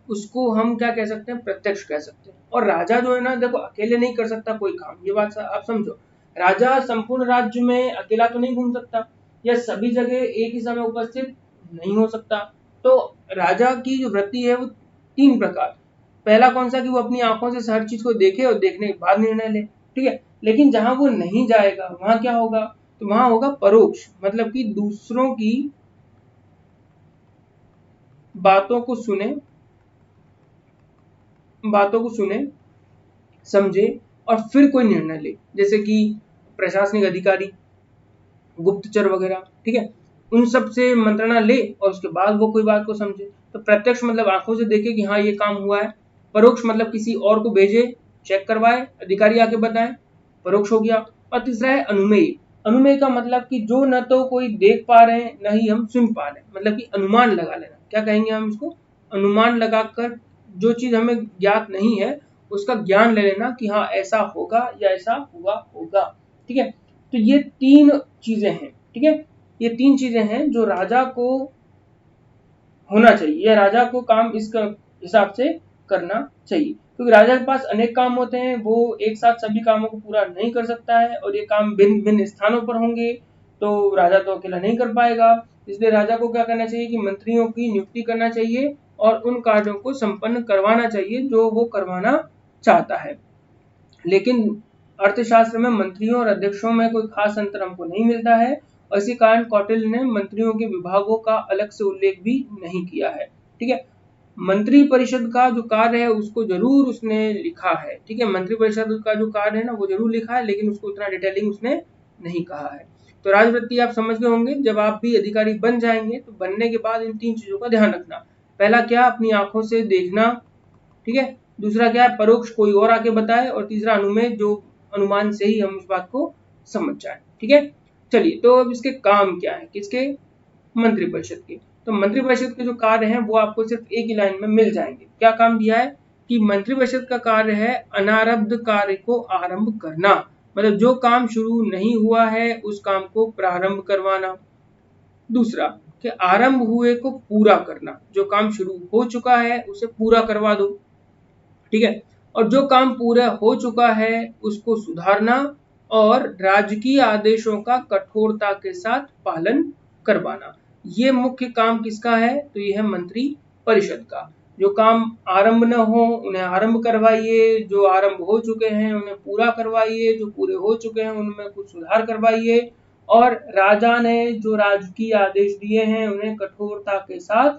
उसको हम क्या कह सकते हैं, प्रत्यक्ष कह सकते हैं। और राजा जो है ना, देखो अकेले नहीं कर सकता कोई काम, ये बात आप समझो। राजा संपूर्ण राज्य में अकेला तो नहीं घूम सकता, या सभी जगह एक ही समय उपस्थित नहीं हो सकता। तो राजा की जो वृत्ति है वो 3 प्रकार, पहला कौन सा कि वो अपनी आंखों से हर चीज को देखे और देखने के बाद निर्णय ले। ठीक है, लेकिन जहां वो नहीं जाएगा वहां क्या होगा, तो वहां होगा परोक्ष, मतलब कि दूसरों की बातों को सुने, समझे और फिर कोई निर्णय ले, जैसे कि प्रशासनिक अधिकारी, गुप्तचर वगैरह। ठीक है, उन सब से मंत्रणा ले और उसके बाद वो कोई बात को समझे। तो प्रत्यक्ष मतलब आंखों से देखे कि हाँ ये काम हुआ है, परोक्ष मतलब किसी और को भेजे, चेक करवाए, अधिकारी आके बताए, परोक्ष हो गया। और तीसरा है अनुमेय। अनुमेय का मतलब कि जो न तो कोई देख पा रहे हैं न ही हम सुन पा रहे हैं, मतलब कि अनुमान लगा लेना, क्या कहेंगे हम इसको, अनुमान लगाकर जो चीज हमें ज्ञात नहीं है उसका ज्ञान ले लेना कि हाँ ऐसा होगा या ऐसा हुआ होगा। ठीक है, तो ये 3 चीजें हैं। ठीक है, ये 3 चीजें हैं जो राजा को होना चाहिए, या राजा को काम इस हिसाब से करना चाहिए, क्योंकि राजा के पास अनेक काम होते हैं, वो एक साथ सभी कामों को पूरा नहीं कर सकता है, और ये काम भिन्न भिन्न स्थानों पर होंगे तो राजा तो अकेला नहीं कर पाएगा। इसलिए राजा को क्या करना चाहिए कि मंत्रियों की नियुक्ति करना चाहिए और उन कार्यों को संपन्न करवाना चाहिए जो वो करवाना चाहता है। लेकिन अर्थशास्त्र में मंत्रियों और अध्यक्षों में कोई खास अंतर हमको नहीं मिलता है, और इसी कारण कौटिल्य ने मंत्रियों के विभागों का अलग से उल्लेख भी नहीं किया है। ठीक है, मंत्री परिषद का जो कार्य है उसको जरूर उसने लिखा है। ठीक है, मंत्री परिषद का जो कार्य है ना वो जरूर लिखा है, लेकिन उसको उतना डिटेलिंग उसने नहीं कहा है। तो राजवृत्ति आप समझ गए होंगे, जब आप भी अधिकारी बन जाएंगे तो बनने के बाद इन 3 चीजों का ध्यान रखना। पहला क्या, अपनी आंखों से देखना। ठीक है, दूसरा क्या है, परोक्ष कोई और आके बताए, और तीसरा अनुमेय, जो अनुमान से ही हम उस बात को समझ जाए। ठीक है, चलिए तो अब इसके काम क्या है, किसके, मंत्री परिषद के। तो मंत्री परिषद के जो कार्य हैं वो आपको सिर्फ एक ही लाइन में मिल जाएंगे। क्या काम दिया है कि मंत्री परिषद का कार्य है अनारब्ध कार्य को आरंभ करना, मतलब जो काम शुरू नहीं हुआ है उस काम को प्रारंभ करवाना। दूसरा कि आरंभ हुए को पूरा करना, जो काम शुरू हो चुका है उसे पूरा करवा दो। ठीक है, और जो काम पूरा हो चुका है उसको सुधारना, और राजकीय आदेशों का कठोरता के साथ पालन करवाना। ये मुख्य काम किसका है, तो यह है मंत्री परिषद का। जो काम आरंभ न हो उन्हें आरंभ करवाइए, जो आरंभ हो चुके हैं उन्हें पूरा करवाइए, जो पूरे हो चुके हैं उनमें कुछ सुधार करवाइए, और राजा ने जो राजकीय आदेश दिए हैं उन्हें कठोरता के साथ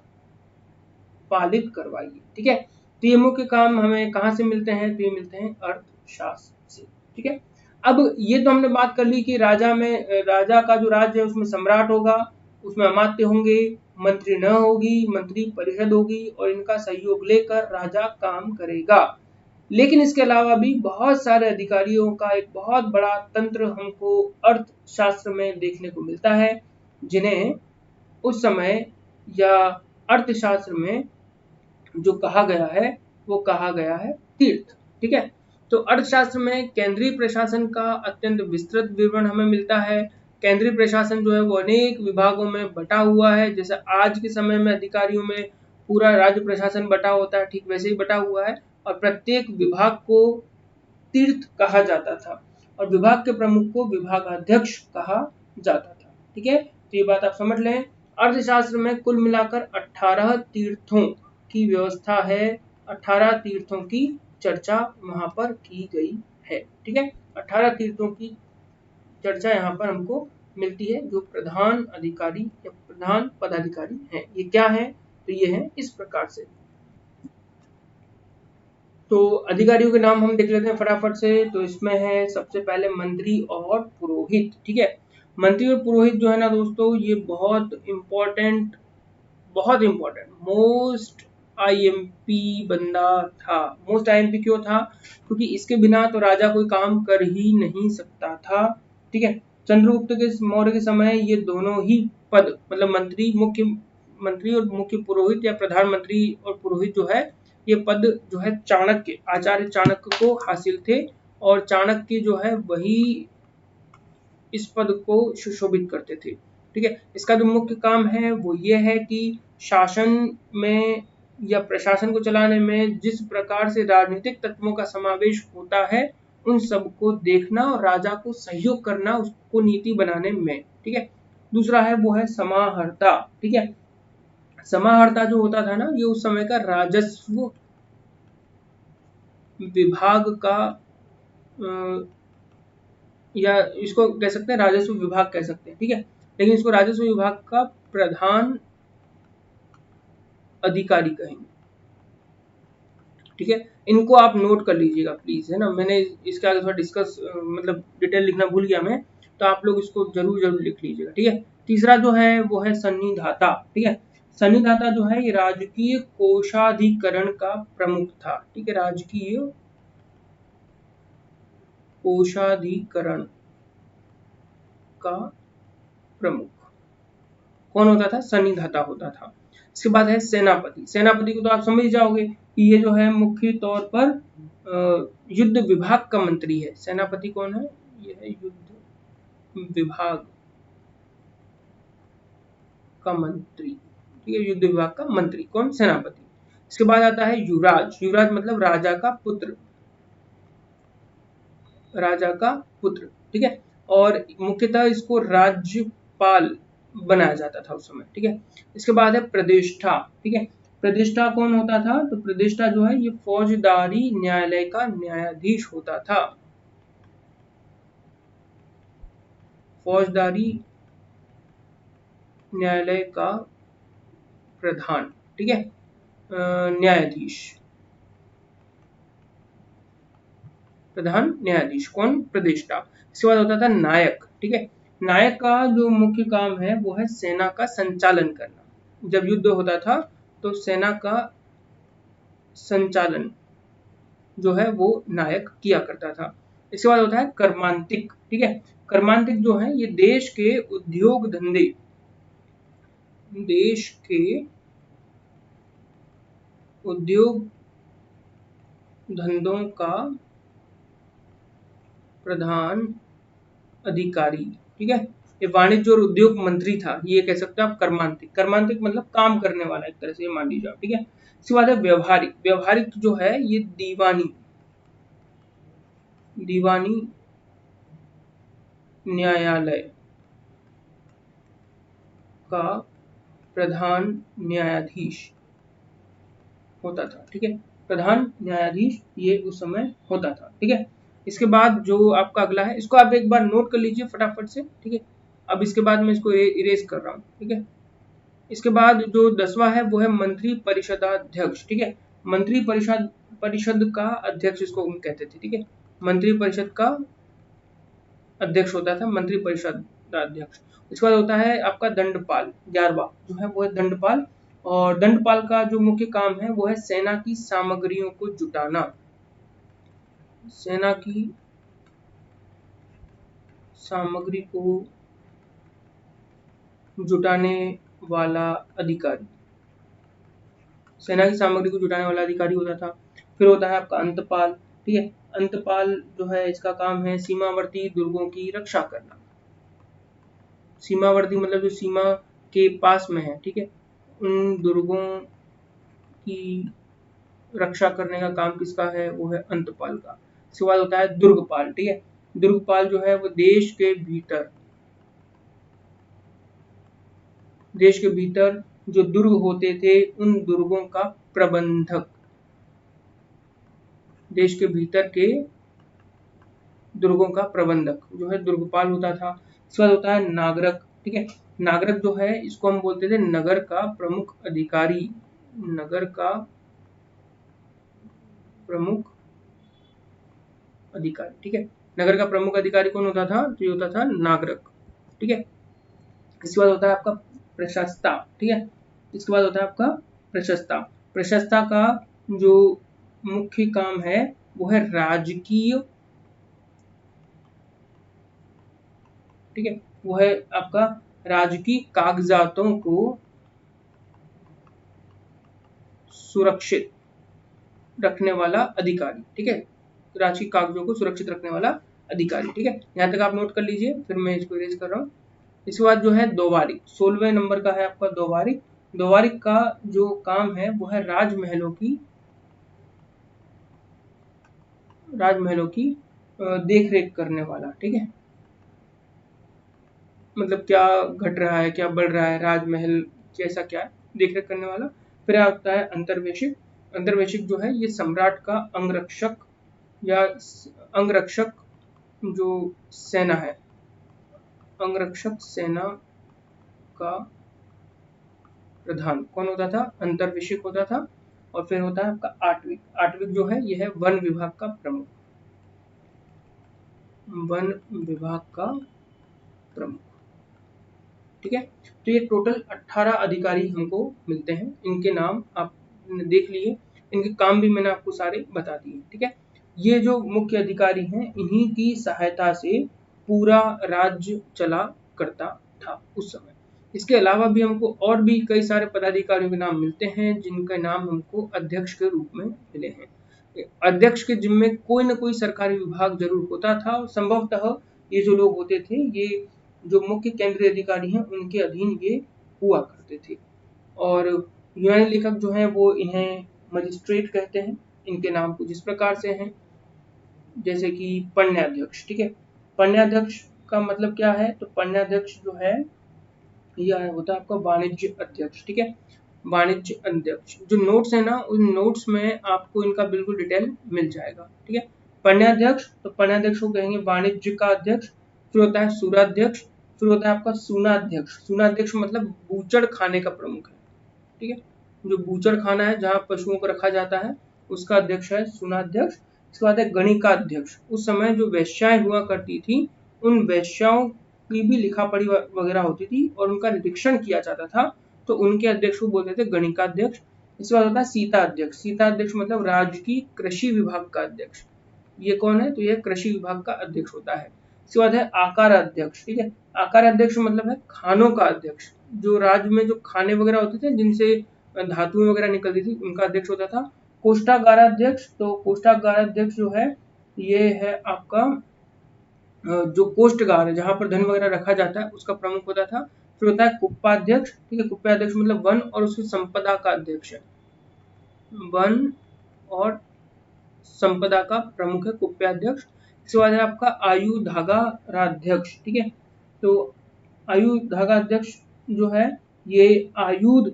पालित करवाइए। ठीक है, तो ये मुख्य काम हमें कहाँ से मिलते हैं, तो ये मिलते हैं अर्थशास्त्र से। ठीक है, अब ये तो हमने बात कर ली कि राजा का जो राज्य है उसमें सम्राट होगा, उसमें अमात्य होंगे, मंत्री न होगी, मंत्री परिषद होगी, और इनका सहयोग लेकर राजा काम करेगा। लेकिन इसके अलावा भी बहुत सारे अधिकारियों का एक बहुत बड़ा तंत्र हमको अर्थशास्त्र में देखने को मिलता है, जिन्हें उस समय या अर्थशास्त्र में जो कहा गया है वो कहा गया है तीर्थ। ठीक है, तो अर्थशास्त्र में केंद्रीय प्रशासन का अत्यंत विस्तृत विवरण हमें मिलता है। केंद्रीय प्रशासन जो है वो अनेक विभागों में बटा हुआ है, जैसे आज के समय में अधिकारियों में पूरा राज्य प्रशासन बटा होता है, ठीक वैसे ही बटा हुआ है, और प्रत्येक विभाग को तीर्थ कहा जाता था, और विभाग के प्रमुख को विभागाध्यक्ष कहा जाता था। ठीक है, तो ये बात आप समझ लें। अर्थशास्त्र में कुल मिलाकर 18 तीर्थों की व्यवस्था है, 18 तीर्थों की चर्चा वहां पर की गई है। ठीक है, 18 तीर्थों की चर्चा यहाँ पर हमको मिलती है, जो प्रधान अधिकारी या प्रधान पदाधिकारी हैं। ये क्या है, तो ये है इस प्रकार से। तो अधिकारियों के नाम हम देख लेते हैं फटाफट से। तो इसमें है सबसे पहले मंत्री और पुरोहित। ठीक है, मंत्री और पुरोहित जो है ना दोस्तों, ये बहुत इम्पोर्टेंट मोस्ट आईएमपी बंदा था। मोस्ट आईएमपी क्यों था, क्योंकि इसके बिना तो राजा कोई काम कर ही नहीं सकता था। ठीक है, चंद्रगुप्त के मौर्य के समय ये दोनों ही पद, मतलब मंत्री और मुख्य पुरोहित या प्रधानमंत्री और पुरोहित जो है ये पद जो है चाणक्य, आचार्य चाणक्य को हासिल थे और चाणक्य जो है वही इस पद को सुशोभित करते थे। ठीक है, इसका जो मुख्य काम है वो ये है कि शासन में या प्रशासन को चलाने में जिस प्रकार से राजनीतिक तत्वों का समावेश होता है उन सबको देखना और राजा को सहयोग करना उसको नीति बनाने में। ठीक है, दूसरा है वो है समाहर्ता। ठीक है, समाहर्ता जो होता था ना, ये उस समय का राजस्व विभाग का या इसको कह सकते हैं राजस्व विभाग कह सकते हैं। ठीक है, लेकिन इसको राजस्व विभाग का प्रधान अधिकारी कहेंगे। ठीक है, इनको आप नोट कर लीजिएगा प्लीज, है ना। मैंने इसके आगे थोड़ा डिस्कस मतलब डिटेल लिखना भूल गया मैं, तो आप लोग इसको जरूर जरूर लिख लीजिएगा। ठीक है, तीसरा जो है वो है सन्निधाता। ठीक है, सन्निधाता जो है ये राजकीय कोषाधिकरण का प्रमुख था। ठीक है, राजकीय कोषाधिकरण का प्रमुख कौन होता था? सन्निधाता होता था। इसके बाद है सेनापति। सेनापति को तो आप समझ जाओगे कि ये जो है मुख्य तौर पर युद्ध विभाग का मंत्री है। सेनापति कौन है? ये है युद्ध विभाग का मंत्री। ठीक है, युद्ध विभाग का मंत्री कौन? सेनापति। इसके बाद आता है युवराज। युवराज मतलब राजा का पुत्र, राजा का पुत्र। ठीक है, और मुख्यतः इसको राज्यपाल बनाया जाता था उस समय। ठीक है, इसके बाद है प्रतिष्ठा। ठीक है, प्रतिष्ठा कौन होता था? तो प्रतिष्ठा जो है ये फौजदारी न्यायालय का न्यायाधीश होता था। फौजदारी न्यायालय का प्रधान। ठीक है, न्यायाधीश, प्रधान न्यायाधीश कौन? प्रतिष्ठा। इसके बाद होता था नायक। ठीक है, नायक का जो मुख्य काम है वो है सेना का संचालन करना। जब युद्ध होता था तो सेना का संचालन जो है वो नायक किया करता था। इसके बाद होता है कर्मांतिक। ठीक है, कर्मांतिक जो है ये देश के उद्योग धंधे, देश के उद्योग धंधों का प्रधान अधिकारी। ठीक है, ये वाणिज्य और उद्योग मंत्री था, ये कह सकते हैं आप कर्मांतिक। कर्मांतिक मतलब काम करने वाला, एक तरह से मान लीजिए आप। ठीक है, इसके बाद है व्यवहारिक। व्यवहारिक जो है ये दीवानी, दीवानी न्यायालय का प्रधान न्यायाधीश होता था। ठीक है, प्रधान न्यायाधीश ये उस समय होता था। ठीक है, इसके बाद जो आपका अगला है इसको आप एक बार नोट कर लीजिए फटाफट से। ठीक है, अब इसके बाद मैं इसको इरेज कर रहा हूँ। ठीक है, इसके बाद जो 10वां है वो है मंत्री परिषदाध्यक्ष। ठीक है, मंत्री परिषद परिषद का अध्यक्ष इसको कहते थे। ठीक है, मंत्री परिषद का अध्यक्ष होता था मंत्री परिषद का अध्यक्ष। इसके बाद होता है आपका दंडपाल। 11वां जो है वो है दंडपाल, और दंडपाल का जो मुख्य काम है वो है सेना की सामग्रियों को जुटाना। सेना की सामग्री को जुटाने वाला अधिकारी, सेना की सामग्री को जुटाने वाला अधिकारी होता था। फिर होता है आपका अंतपाल। ठीक है, अंतपाल जो है इसका काम है सीमावर्ती दुर्गों की रक्षा करना। सीमावर्ती मतलब जो सीमा के पास में है। ठीक है, उन दुर्गों की रक्षा करने का काम किसका है? वो है अंतपाल का। इसके बाद होता है दुर्गपाल। ठीक है, दुर्गपाल जो है वो देश के भीतर, देश के भीतर जो दुर्ग होते थे उन दुर्गों का प्रबंधक, देश के भीतर के दुर्गों का प्रबंधक जो है दुर्गपाल होता था। इसके बाद होता है नागरक। ठीक है, नागरक जो है इसको हम बोलते थे नगर का प्रमुख अधिकारी, नगर का प्रमुख अधिकारी। ठीक है, नगर का प्रमुख अधिकारी कौन होता था? तो ये होता था नागरक। ठीक है, इसके बाद होता है आपका प्रशस्ता। ठीक है, इसके बाद होता है आपका प्रशस्ता। प्रशस्ता का जो मुख्य काम है वो है राजकीय, ठीक है, वो है आपका राजकीय कागजातों को सुरक्षित रखने वाला अधिकारी, ठीक है, राजकीय कागजों को सुरक्षित रखने वाला अधिकारी, ठीक है। यहाँ तक आप नोट कर लीजिए, फिर मैं इसको इरेज कर रहा हूँ। इसके बाद जो है दोवारिक, 16वें नंबर का है आपका दोवारिक। दोवारिक का जो काम है वो है राजमहलों की देख रेख करने वाला, ठीक है। मतलब क्या घट रहा है, क्या बढ़ रहा है, राजमहल कैसा क्या है, देख रेख करने वाला। फिर आता है अंतर्वेशिक। अंतर्वेशिक जो है ये सम्राट का अंगरक्षक या अंगरक्षक जो सेना है, अंगरक्षक सेना का प्रधान कौन होता था, अंतर्वेशिक होता था। और फिर होता है आपका आठविक। आठविक जो है यह है वन विभाग का प्रमुख, वन विभाग का प्रमुख, ठीक है। तो ये टोटल 18 अधिकारी हमको मिलते हैं, इनके नाम आपने देख लिए, इनके काम भी मैंने आपको सारे बता दिए, ठीक है। ये जो मुख्य अधिकारी हैं इन्हीं की सहायता से पूरा राज्य चला करता था उस समय। इसके अलावा भी हमको और भी कई सारे पदाधिकारियों के नाम मिलते हैं जिनका नाम हमको अध्यक्ष के रूप में मिले हैं। अध्यक्ष के जिम्मे कोई ना कोई सरकारी विभाग जरूर होता था, संभवतः ये जो लोग होते थे ये जो मुख्य केंद्रीय अधिकारी हैं उनके अधीन ये हुआ करते थे। और यूनानी लेखक जो हैं वो इन्हें मजिस्ट्रेट कहते हैं। इनके नाम कुछ इस प्रकार से हैं, जैसे कि पण्याध्यक्ष, ठीक है। पण्याध्यक्ष का मतलब क्या है, तो पण्याध्यक्ष जो है यह होता है आपका वाणिज्य अध्यक्ष, ठीक है। वाणिज्य अध्यक्ष जो नोट्स है ना, उन नोट्स में आपको इनका बिल्कुल डिटेल मिल जाएगा, ठीक है। पण्याध्यक्ष, तो पण्याध्यक्ष को कहेंगे वाणिज्य का अध्यक्ष। फिर होता है सुराध्यक्ष, फिर होता है आपका सुनाध्यक्ष। सुनाध्यक्ष मतलब बूचड़ खाने का प्रमुख है, ठीक है। जो बूचड़ खाना है जहाँ पशुओं को रखा जाता है उसका अध्यक्ष है सुनाध्यक्ष। इसके बाद है गणिकाध्यक्ष। उस समय जो वेश्याएं हुआ करती थी उन वेश्याओं की भी लिखा पढ़ी वगैरह होती थी और उनका निरीक्षण किया जाता था, तो उनके अध्यक्ष को बोलते थे गणिकाध्यक्ष। इसके बाद होता है सीता अध्यक्ष। सीता अध्यक्ष मतलब राज्य की कृषि विभाग का अध्यक्ष। ये कौन है, तो ये कृषि विभाग का अध्यक्ष होता है। इसके बाद है आकार अध्यक्ष, ठीक है। आकार अध्यक्ष मतलब है खानों का अध्यक्ष। जो राज्य में जो खाने वगैरह होते थे जिनसे धातुएं वगैरह निकलती थी उनका अध्यक्ष होता था। कोष्ठागाराध्यक्ष, तो कोष्ठागाराध्यक्ष जो है ये है आपका जो कोष्ठगार है जहां पर धन वगैरह रखा जाता है उसका प्रमुख होता था। फिर होता है कुप्पाध्यक्ष, ठीक है। कुप्पाध्यक्ष मतलब वन और उसकी संपदा का अध्यक्ष है, वन और संपदा का प्रमुख है कुप्पाध्यक्ष। इसके बाद है आपका आयुधागाराध्यक्ष, ठीक है। तो आयुधागाध्यक्ष जो है ये आयुध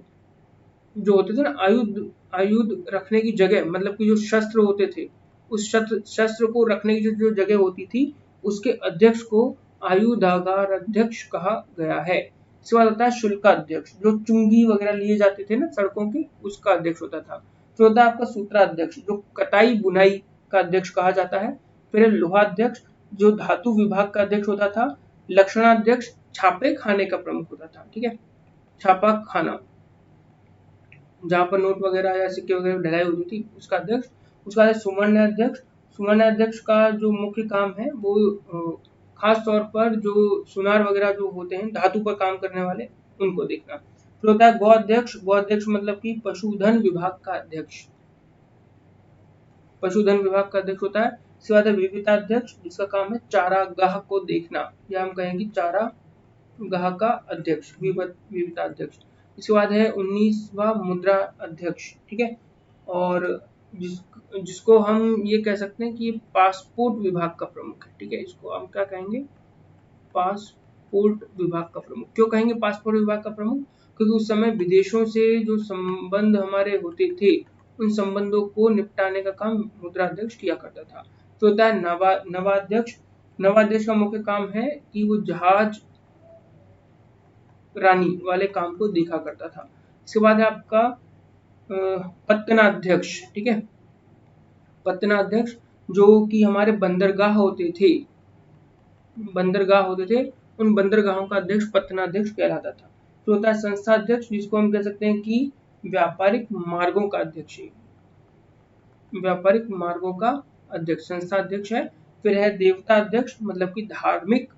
जो होते थे ना, आयुध रखने की जगह मतलब कि जो शस्त्र होते थे उस शस्त्र को रखने की जो जगह होती थी उसके अध्यक्ष को आयुधागार अध्यक्ष कहा गया है। इसके बाद होता है शुल्काध्यक्ष, जो चुंगी वगैरह लिए जाते थे ना सड़कों की, उसका अध्यक्ष होता था। फिर होता है आपका सूत्राध्यक्ष जो कटाई बुनाई का अध्यक्ष कहा जाता है। फिर है लोहाध्यक्ष जो धातु विभाग का अध्यक्ष होता था। लक्षणाध्यक्ष छापे खाने का प्रमुख होता था, ठीक है, छापा खाना जहाँ पर नोट वगैरह या सिक्के वगैरह ढलाई होती थी उसका अध्यक्ष। उसका है सुवर्ण अध्यक्ष। सुवर्ण अध्यक्ष का जो मुख्य काम है वो खास तौर पर जो सुनार वगैरह जो होते हैं धातु पर काम करने वाले उनको देखना। फिर होता है गौ अध्यक्ष। गौ अध्यक्ष मतलब कि पशुधन विभाग का अध्यक्ष, पशुधन विभाग का अध्यक्ष होता है। इसके बाद है विविताध्यक्ष जिसका काम है चारागाह को देखना, या हम कहेंगे चारागाह का अध्यक्ष, विविताध्यक्ष। इसके बाद है 19वां मुद्रा अध्यक्ष, ठीक है। और जिसको हम ये कह सकते हैं कि ये पासपोर्ट विभाग का प्रमुख है, ठीक है। इसको हम क्या कहेंगे, पासपोर्ट विभाग का प्रमुख। क्यों कहेंगे पासपोर्ट विभाग का प्रमुख, क्योंकि उस समय विदेशों से जो संबंध हमारे होते थे उन संबंधों को निपटाने का काम मुद्राध्यक्ष किया करता था। तो होता है नवाध्यक्ष। नवाध्यक्ष का मुख्य काम है कि वो जहाज रानी वाले काम को देखा करता था। इसके बाद है आपका पत्तनाध्यक्ष, ठीक है। पत्तनाध्यक्ष जो कि हमारे बंदरगाह होते थे, बंदरगाह होते थे उन बंदरगाहों का अध्यक्ष पत्तनाध्यक्ष कहलाता था। तो होता है संस्थाध्यक्ष जिसको हम कह सकते हैं कि व्यापारिक मार्गों का अध्यक्ष, व्यापारिक मार्गों का अध्यक्ष संस्थाध्यक्ष है। फिर है देवता अध्यक्ष मतलब कि धार्मिक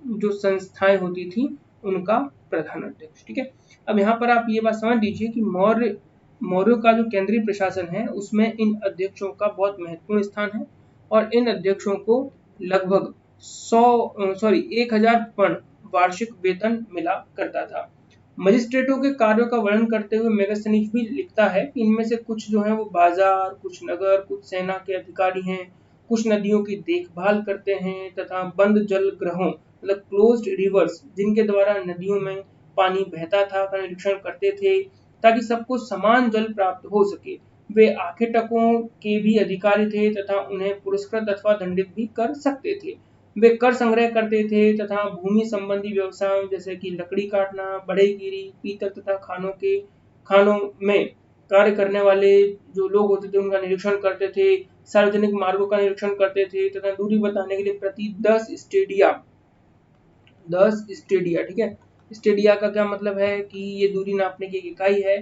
जो संस्थाएं होती थी उनका प्रधान अध्यक्ष, ठीक है। अब यहाँ पर आप ये बात समझ लीजिए कि मौर्य मौर्यों का जो केंद्रीय प्रशासन है उसमें इन अध्यक्षों का बहुत महत्वपूर्ण स्थान है और इन अध्यक्षों को लगभग 1000 पर्ण वार्षिक वेतन मिला करता था। मजिस्ट्रेटों के कार्यों का वर्णन करते हुए मेगास्थनीज भी लिखता है कि इनमें से कुछ जो है वो बाजार, कुछ नगर, कुछ सेना के अधिकारी हैं, कुछ नदियों की देखभाल करते हैं तथा बंद जल ग्रहों मतलब क्लोज्ड रिवर्स जिनके द्वारा नदियों में पानी बहता था का निरीक्षण करते थे ताकि सबको समान जल प्राप्त हो सके। वे आखेटकों के भी अधिकारी थे तथा उन्हें पुरस्कृत अथवा दंडित भी कर सकते थे। वे कर संग्रह करते थे तथा भूमि संबंधी व्यवसायों जैसे कि लकड़ी काटना, बढ़ईगिरी, पीतल तथा खानों में कार्य करने वाले जो लोग होते थे उनका निरीक्षण करते थे। सार्वजनिक मार्गों का निरीक्षण करते थे तथा दूरी बताने के लिए प्रति 10 स्टेडिया, ठीक है। स्टेडिया का क्या मतलब है कि ये दूरी नापने की एक इकाई है।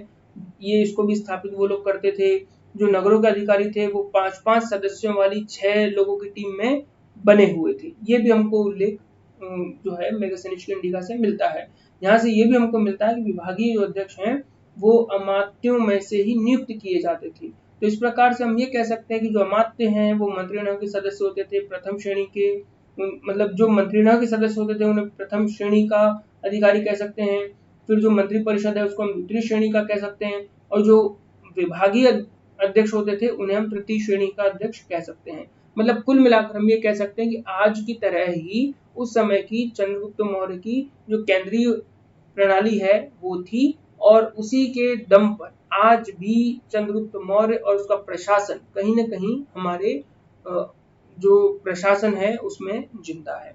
ये इसको भी स्थापित वो लोग करते थे। जो नगरों के अधिकारी थे वो 5-5 सदस्यों वाली 6 लोगों की टीम में बने हुए थे। ये भी हमको उल्लेख जो है मेगास्थनीज की इंडिका से मिलता है। यहाँ से ये भी हमको मिलता है कि विभागीय जो अध्यक्ष हैं वो अमात्यों में से ही नियुक्त किए जाते थे। तो इस प्रकार से हम ये कह सकते हैं कि जो अमात्य हैं वो मंत्रिमंडल के सदस्य होते थे प्रथम श्रेणी के, मतलब जो मंत्रिमंडल के सदस्य होते थे उन्हें प्रथम श्रेणी का अधिकारी कह सकते हैं। फिर जो मंत्री परिषद है उसको हम द्वितीय श्रेणी का कह सकते हैं और जो विभागीय अध्यक्ष होते थे उन्हें हम तृतीय श्रेणी का अध्यक्ष कह सकते हैं। मतलब कुल मिलाकर हम ये कह सकते हैं कि आज की तरह ही उस समय की चंद्रगुप्त मौर्य की जो केंद्रीय प्रणाली है वो थी और उसी के दम पर आज भी चंद्रगुप्त मौर्य और उसका प्रशासन कहीं न कहीं हमारे जो प्रशासन है उसमें जिंदा है।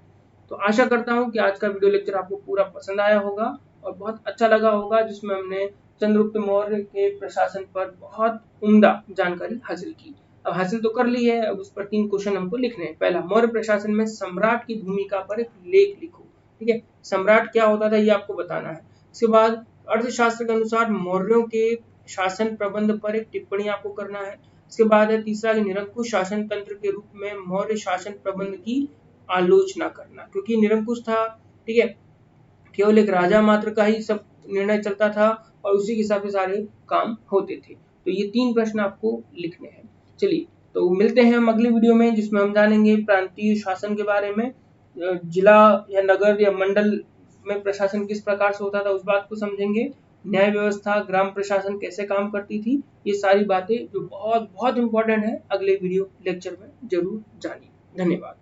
तो आशा करता हूँ कि आज का वीडियो लेक्चर आपको पूरा पसंद आया होगा और बहुत अच्छा लगा होगा, जिसमें हमने चंद्रगुप्त मौर्य के प्रशासन पर बहुत उम्दा जानकारी हासिल की। अब हासिल तो कर ली है, अब उस पर 3 क्वेश्चन हमको लिखने हैं। पहला, मौर्य प्रशासन में सम्राट की भूमिका पर एक लेख लिखो। ठीक है, सम्राट क्या होता था ये आपको बताना है। इसके बाद अर्थशास्त्र के अनुसार मौर्यों के शासन प्रबंध पर एक टिप्पणी आपको करना है। इसके बाद है तीसरा, निरंकुश शासन तंत्र के रूप में मौर्य शासन प्रबंध की आलोचना करना, क्योंकि निरंकुश था। ठीक है, केवल एक राजा मात्र का ही सब निर्णय चलता था और उसी के हिसाब से सारे काम होते थे। तो ये 3 प्रश्न आपको लिखने हैं। चलिए, तो मिलते हैं हम अगली वीडियो में, जिसमें हम जानेंगे प्रांतीय शासन के बारे में, जिला या नगर या मंडल में प्रशासन किस प्रकार से होता था उस बात को समझेंगे, न्याय व्यवस्था, ग्राम प्रशासन कैसे काम करती थी, ये सारी बातें जो बहुत बहुत इंपॉर्टेंट है, अगले वीडियो लेक्चर में जरूर जानिए। धन्यवाद।